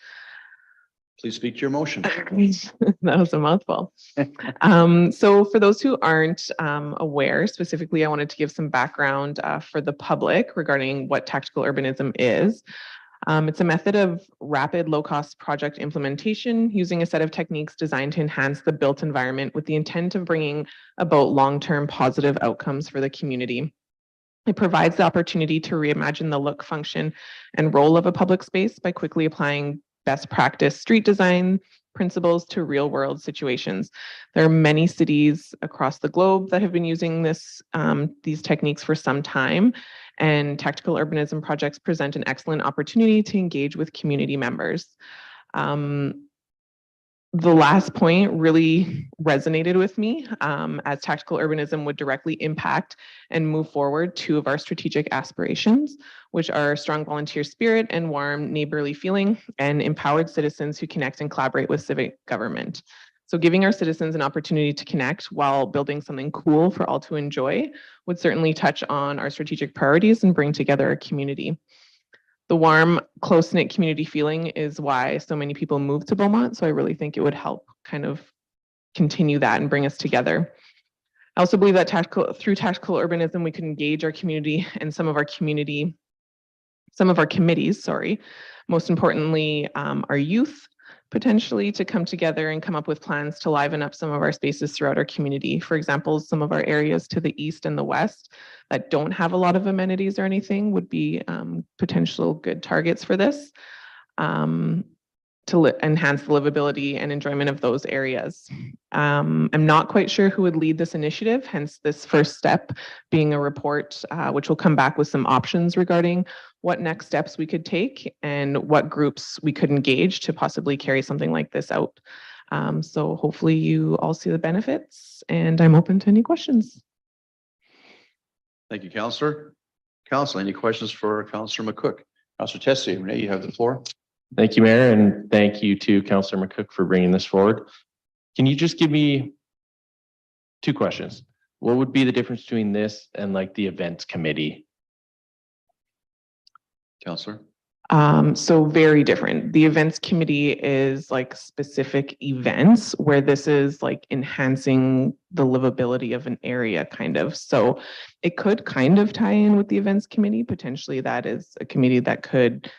Please speak to your motion. That was a mouthful. So for those who aren't aware, specifically, I wanted to give some background for the public regarding what tactical urbanism is. It's a method of rapid, low-cost project implementation using a set of techniques designed to enhance the built environment with the intent of bringing about long-term positive outcomes for the community. It provides the opportunity to reimagine the look, function, and role of a public space by quickly applying best practice street design principles to real world situations. There are many cities across the globe that have been using these techniques for some time, and tactical urbanism projects present an excellent opportunity to engage with community members. The last point really resonated with me as tactical urbanism would directly impact and move forward 2 of our strategic aspirations, which are strong volunteer spirit and warm neighborly feeling, and empowered citizens who connect and collaborate with civic government. So giving our citizens an opportunity to connect while building something cool for all to enjoy would certainly touch on our strategic priorities and bring together a community. The warm, close-knit community feeling is why so many people move to Beaumont. So I really think it would help kind of continue that and bring us together. I also believe that through tactical urbanism, we could engage our community and some of our committees, most importantly, our youth, potentially to come together and come up with plans to liven up some of our spaces throughout our community. For example, some of our areas to the east and the west that don't have a lot of amenities or anything would be potential good targets for this to enhance the livability and enjoyment of those areas. I'm not quite sure who would lead this initiative, hence this first step being a report, which will come back with some options regarding what next steps we could take and what groups we could engage to possibly carry something like this out. So hopefully you all see the benefits, and I'm open to any questions. Thank you, Councillor. Councillor, any questions for Councillor McCook? Councillor Tessier, Renee, you have the floor. Thank you, Mayor, and thank you to Councillor McCook for bringing this forward. Can you just give me 2 questions? What would be the difference between this and like the events committee? Councillor. So very different. The events committee is like specific events, where this is like enhancing the livability of an area kind of. So it could kind of tie in with the events committee. Potentially that is a committee that could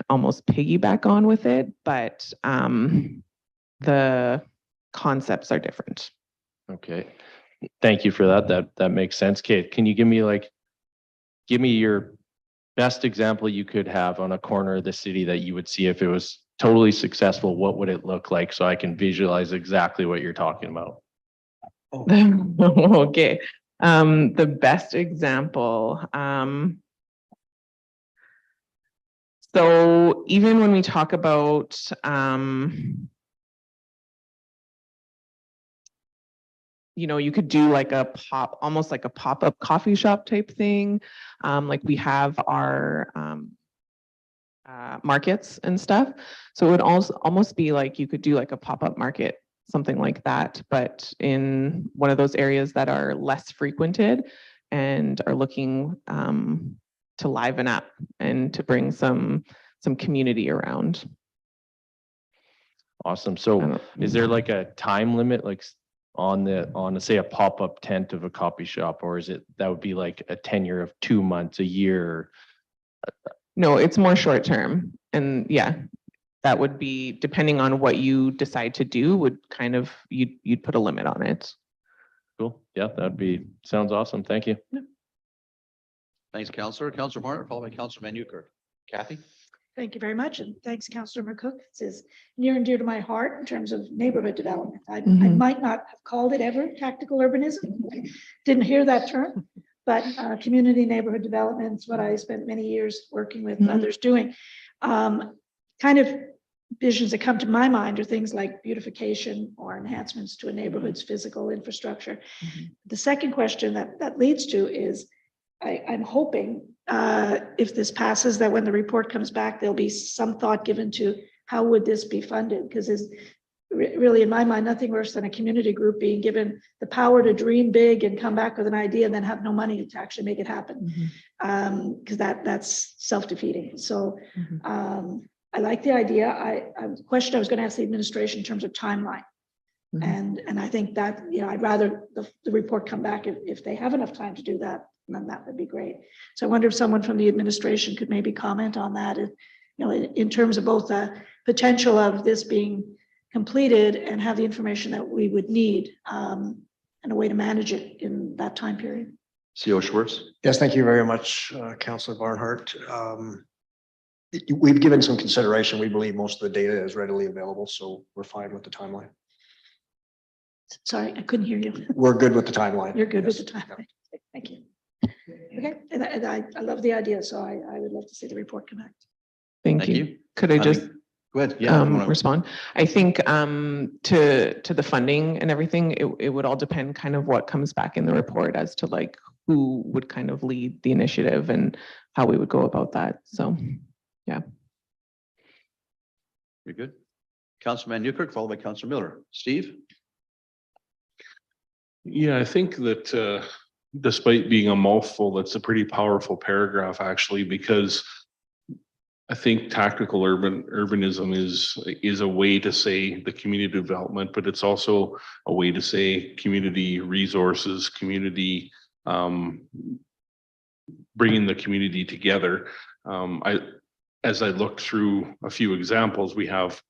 almost piggyback on with it, but the concepts are different. Okay, thank you for that. That makes sense. Kate, can you give me your best example you could have on a corner of the city that you would see if it was totally successful? What would it look like so I can visualize exactly what you're talking about? Okay. The best example, so even when we talk about, you know, you could do like a almost like a pop-up coffee shop type thing. Like we have our markets and stuff. So it would also almost be like you could do like a pop-up market, something like that, but in one of those areas that are less frequented and are looking to liven up and to bring some community around. Awesome. So is there like a time limit, like on say a pop-up tent of a coffee shop, or is it, that would be like a tenure of 2 months, a year? No, it's more short term. And yeah, that would be depending on what you decide to do, would kind of, you'd put a limit on it. Cool. Yeah, that'd be, sounds awesome. Thank you. Thanks, Councillor. Councillor Martin, followed by Councillor Manuker. Kathy? Thank you very much. And thanks, Councillor McCook. This is near and dear to my heart in terms of neighborhood development. I might not have called it ever tactical urbanism. Didn't hear that term, but community neighborhood development is what I spent many years working with others doing. Kind of visions that come to my mind are things like beautification or enhancements to a neighborhood's physical infrastructure. The second question that leads to is, I'm hoping if this passes, that when the report comes back, there'll be some thought given to how would this be funded? Because there's really, in my mind, nothing worse than a community group being given the power to dream big and come back with an idea and then have no money to actually make it happen. Because that's self-defeating. So I like the idea. The question I was going to ask the administration in terms of timeline. And I think that, you know, I'd rather the report come back if they have enough time to do that, then that would be great. So I wonder if someone from the administration could maybe comment on that, you know, in terms of both the potential of this being completed and have the information that we would need and a way to manage it in that time period. CO Schwartz? Yes, thank you very much, Councillor Barnhart. We've given some consideration. We believe most of the data is readily available, so we're fine with the timeline. Sorry, I couldn't hear you. We're good with the timeline. You're good with the timeline. Thank you. Okay, and I love the idea, so I would love to see the report come back. Thank you. Could I just go ahead? Yeah, respond? I think to the funding and everything, it would all depend kind of what comes back in the report as to like who would kind of lead the initiative and how we would go about that. So, yeah. You're good. Councilman Newkirk, followed by Councilor Miller. Steve? Yeah, I think that despite being a mouthful, that's a pretty powerful paragraph actually, because I think tactical urbanism is a way to say the community development, but it's also a way to say community resources, community, bringing the community together. As I looked through a few examples, we have,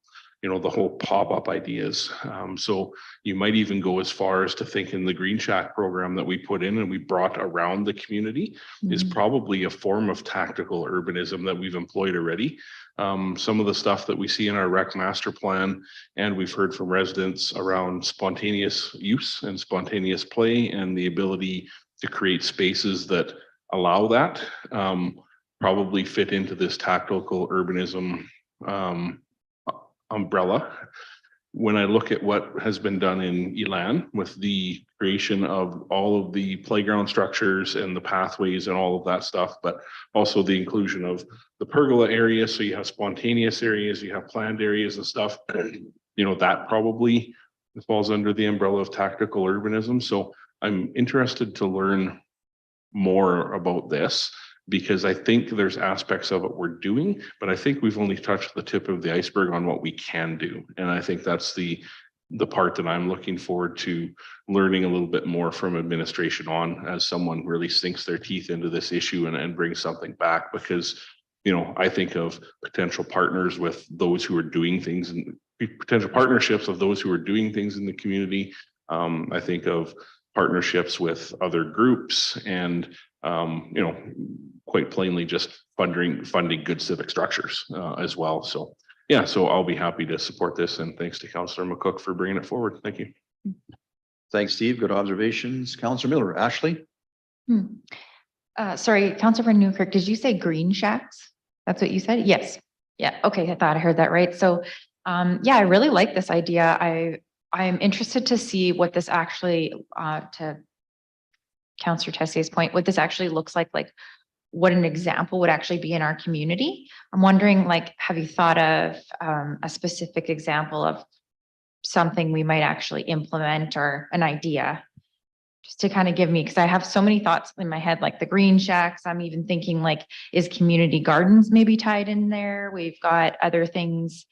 you know, the whole pop-up ideas. So you might even go as far as to think in the Green Shack program that we put in and we brought around the community is probably a form of tactical urbanism that we've employed already. Some of the stuff that we see in our rec master plan, and we've heard from residents around spontaneous use and spontaneous play and the ability to create spaces that allow that, probably fit into this tactical urbanism umbrella. When I look at what has been done in Elan with the creation of all of the playground structures and the pathways and all of that stuff, but also the inclusion of the pergola area. So you have spontaneous areas, you have planned areas and stuff, you know, that probably falls under the umbrella of tactical urbanism. So I'm interested to learn more about this, because I think there's aspects of it we're doing, but I think we've only touched the tip of the iceberg on what we can do. And I think that's the part that I'm looking forward to learning a little bit more from administration on, as someone really sinks their teeth into this issue and brings something back. Because, you know, I think of potential partners with those who are doing things and potential partnerships of those who are doing things in the community. I think of partnerships with other groups and, you know, quite plainly just funding good civic structures as well. So yeah, so I'll be happy to support this, and thanks to Councillor McCook for bringing it forward. Thank you. Thanks, Steve. Good observations. Councillor Miller, Ashley? Sorry, Councillor Newkirk, did you say green shacks? That's what you said? Yes. Yeah, okay, I thought I heard that right. So, yeah, I really like this idea. I'm interested to see what this actually, to Councillor Tessier's point, what this actually looks like what an example would actually be in our community. I'm wondering, like, have you thought of a specific example of something we might actually implement or an idea? Just to kind of give me, because I have so many thoughts in my head, like the green shacks. I'm even thinking like, is community gardens maybe tied in there? We've got other things.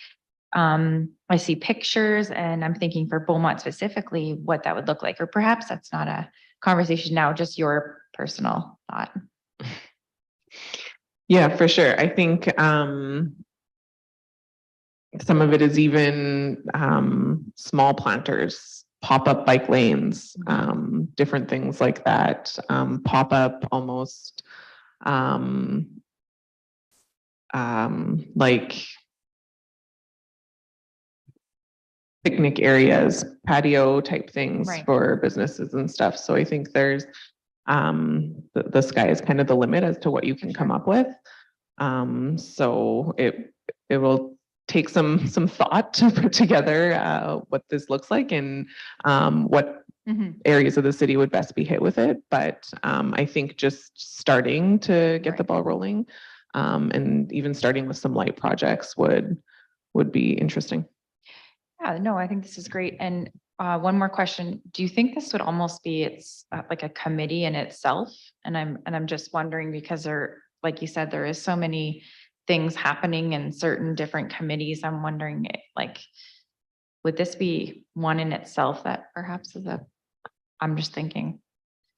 I see pictures and I'm thinking for Beaumont specifically, what that would look like, or perhaps that's not a conversation now, just your personal thought. Yeah, for sure. I think some of it is even small planters, pop-up bike lanes, different things like that, pop-up almost like picnic areas, patio type things Right. for businesses and stuff. So I think there's the sky is kind of the limit as to what you can come up with. So it will take some thought to put together what this looks like and what areas of the city would best be hit with it. But I think just starting to get the ball rolling and even starting with some light projects would be interesting. Yeah, no, I think this is great. And one more question. Do you think this would almost be like a committee in itself? And I'm just wondering because like you said, there is so many things happening in certain different committees. I'm wondering, like, would this be one in itself that perhaps I'm just thinking.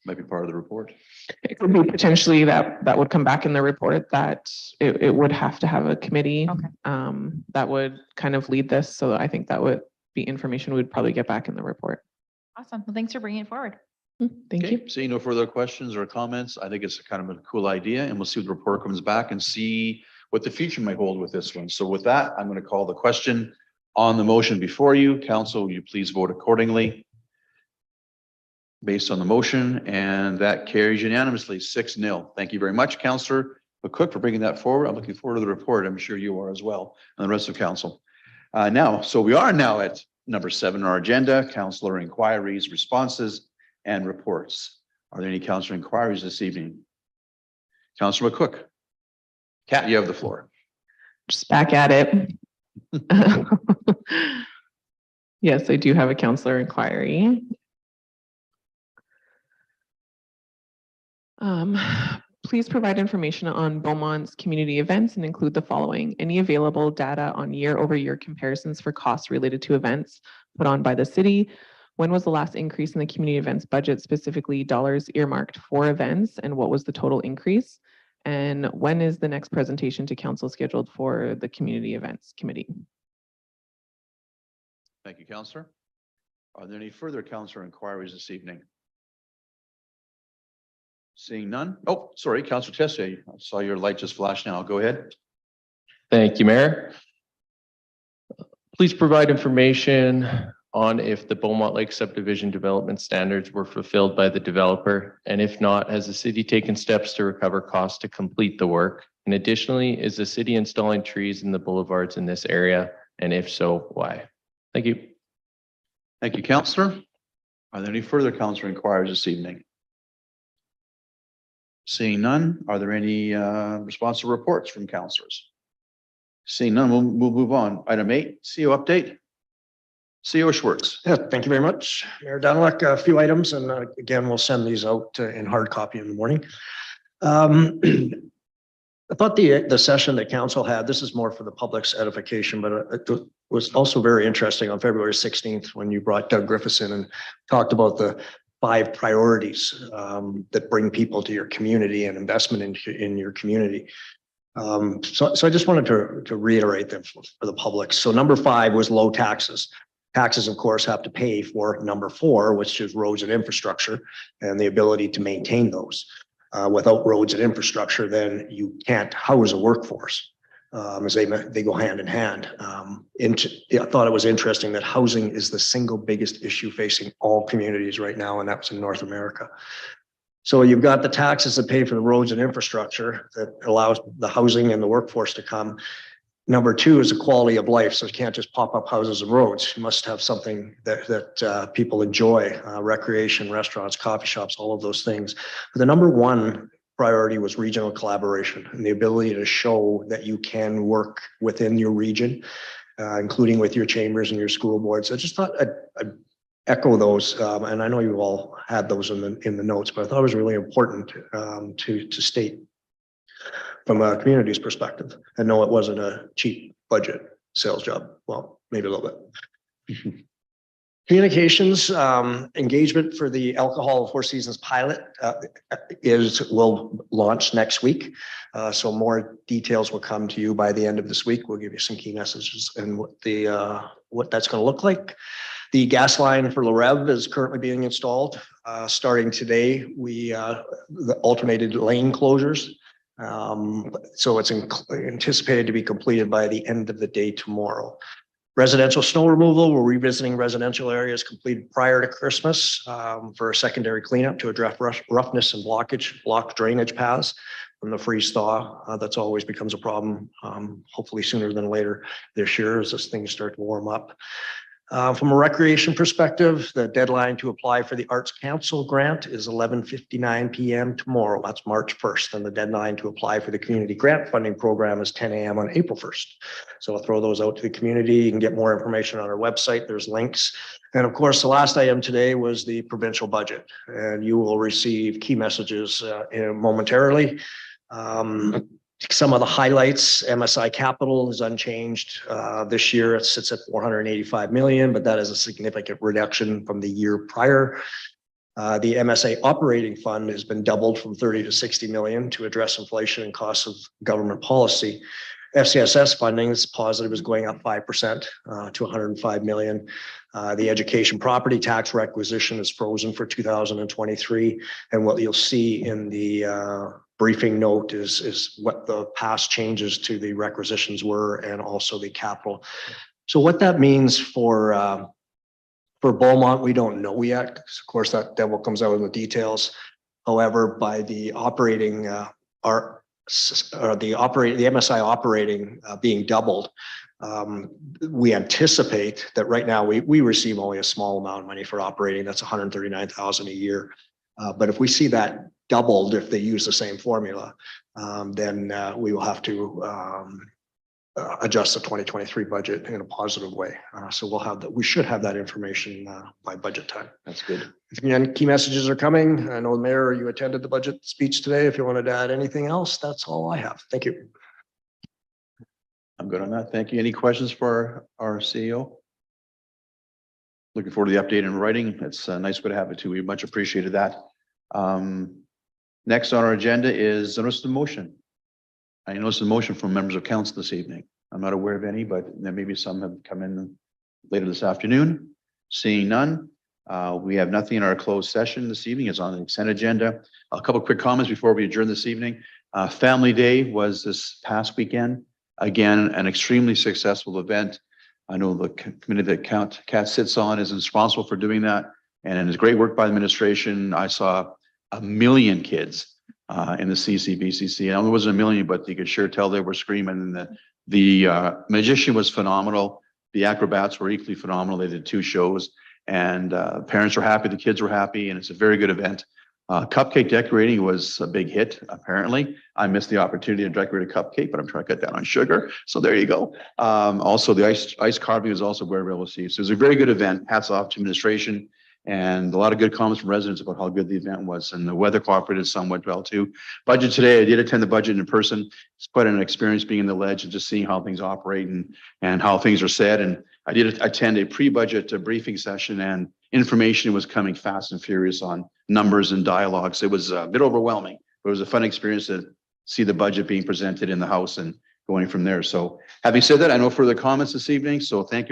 Might be part of the report. It could be potentially that would come back in the report that it would have to have a committee that would kind of lead this. So I think that would be information we'd probably get back in the report. Awesome. Well, thanks for bringing it forward. Thank you. Seeing no further questions or comments, I think it's kind of a cool idea and we'll see what the report comes back and see what the future might hold with this one. So with that, I'm going to call the question on the motion before you. Council, will you please vote accordingly based on the motion, and that carries unanimously 6-0. Thank you very much, Councillor McCook, for bringing that forward. I'm looking forward to the report. I'm sure you are as well, and the rest of council. So we are now at number 7 on our agenda, councillor inquiries, responses, and reports. Are there any councillor inquiries this evening? Councillor McCook. Kat, you have the floor. Just back at it. Yes, I do have a councillor inquiry. Please provide information on Beaumont's community events and include the following: any available data on year-over-year comparisons for costs related to events put on by the city. When was the last increase in the community events budget, specifically dollars earmarked for events, and what was the total increase? And when is the next presentation to council scheduled for the community events committee? Thank you, Councillor. Are there any further councillor inquiries this evening? Seeing none. Oh, sorry, Councillor Tessier. I saw your light just flash now. Go ahead. Thank you, Mayor. Please provide information on if the Beaumont Lake subdivision development standards were fulfilled by the developer, and if not, has the city taken steps to recover costs to complete the work? And additionally, is the city installing trees in the boulevards in this area? And if so, why? Thank you. Thank you, Councillor. Are there any further councillor inquiries this evening? Seeing none, are there any responsive reports from councillors? Seeing none, we'll move on. Item 8, CEO update. CEO Schwartz. Yeah, thank you very much, Mayor Dunlap. A few items, and again, we'll send these out in hard copy in the morning. I thought the session that council had, this is more for the public's edification, but it was also very interesting on February 16th when you brought Doug Griffiths in and talked about the 5 priorities that bring people to your community and investment in your community. So I just wanted to reiterate them for the public. So number 5 was low taxes. Taxes, of course, have to pay for number 4, which is roads and infrastructure and the ability to maintain those. Without roads and infrastructure, then you can't house a workforce. as they go hand in hand. I thought it was interesting that housing is the single biggest issue facing all communities right now, and that's in North America. So you've got the taxes that pay for the roads and infrastructure that allows the housing and the workforce to come. Number two is the quality of life. So you can't just pop up houses and roads. You must have something that people enjoy, recreation, restaurants, coffee shops, all of those things. But the number one priority was regional collaboration and the ability to show that you can work within your region, including with your chambers and your school boards. I just thought I'd echo those, and I know you've all had those in the notes, but I thought it was really important to state from a community's perspective. And no, it wasn't a cheap budget sales job. Well, maybe a little bit. Communications engagement for the Alcohol Four Seasons pilot will launch next week. So more details will come to you by the end of this week. We'll give you some key messages and what that's going to look like. The gas line for Larev is currently being installed. Starting today, the alternated lane closures. So it's anticipated to be completed by the end of the day tomorrow. Residential snow removal, we're revisiting residential areas completed prior to Christmas for a secondary cleanup to address roughness and blocked drainage paths from the freeze thaw. That's always becomes a problem, hopefully sooner than later this year as things start to warm up. From a recreation perspective, the deadline to apply for the Arts Council grant is 11:59 p.m. tomorrow. That's March 1st. And the deadline to apply for the community grant funding program is 10 a.m. on April 1st. So I'll throw those out to the community. You can get more information on our website. There's links. And of course, the last item today was the provincial budget. And you will receive key messages momentarily. Some of the highlights, MSI capital is unchanged. This year it sits at 485 million, but that is a significant reduction from the year prior. The MSA operating fund has been doubled from 30 to 60 million to address inflation and costs of government policy. FCSS funding is positive, is going up 5% to 105 million. The education property tax requisition is frozen for 2023. And what you'll see in the briefing note is what the past changes to the requisitions were and also the capital. So what that means for Beaumont, we don't know yet. Of course, that devil comes out in the details. However, by the operating the MSI operating being doubled, we anticipate that right now we receive only a small amount of money for operating. That's 139,000 a year. But if we see that doubled, if they use the same formula, then we will have to adjust the 2023 budget in a positive way. So we'll have that. We should have that information by budget time. That's good. Again, key messages are coming. I know, Mayor, you attended the budget speech today. If you wanted to add anything else, that's all I have. Thank you. I'm good on that. Thank you. Any questions for our CEO? Looking forward to the update in writing. It's a nice way to have it too. We much appreciated that. Next on our agenda is notice of motion. I noticed a motion from members of council this evening. I'm not aware of any, but there may be some have come in later this afternoon. Seeing none, we have nothing in our closed session this evening. It's on the consent agenda. A couple of quick comments before we adjourn this evening. Family Day was this past weekend. Again, an extremely successful event. I know the committee that Kat sits on is responsible for doing that. And it's great work by the administration. I saw 1 million kids in the CCBCC. I know it wasn't 1 million, but you could sure tell they were screaming. And the magician was phenomenal. The acrobats were equally phenomenal. They did 2 shows, and parents were happy. The kids were happy, and it's a very good event. Cupcake decorating was a big hit, apparently. I missed the opportunity to decorate a cupcake, but I'm trying to cut down on sugar. So there you go. Also, the ice carving was also very well received. So it was a very good event. Hats off to administration. And a lot of good comments from residents about how good the event was, and the weather cooperated somewhat well too. Budget today, I did attend the budget in person. It's quite an experience being in the ledge and just seeing how things operate and how things are said. And I did attend a pre-budget briefing session, and information was coming fast and furious on numbers and dialogues. It was a bit overwhelming, but it was a fun experience to see the budget being presented in the House and going from there. So having said that, I no further comments this evening. So thank you.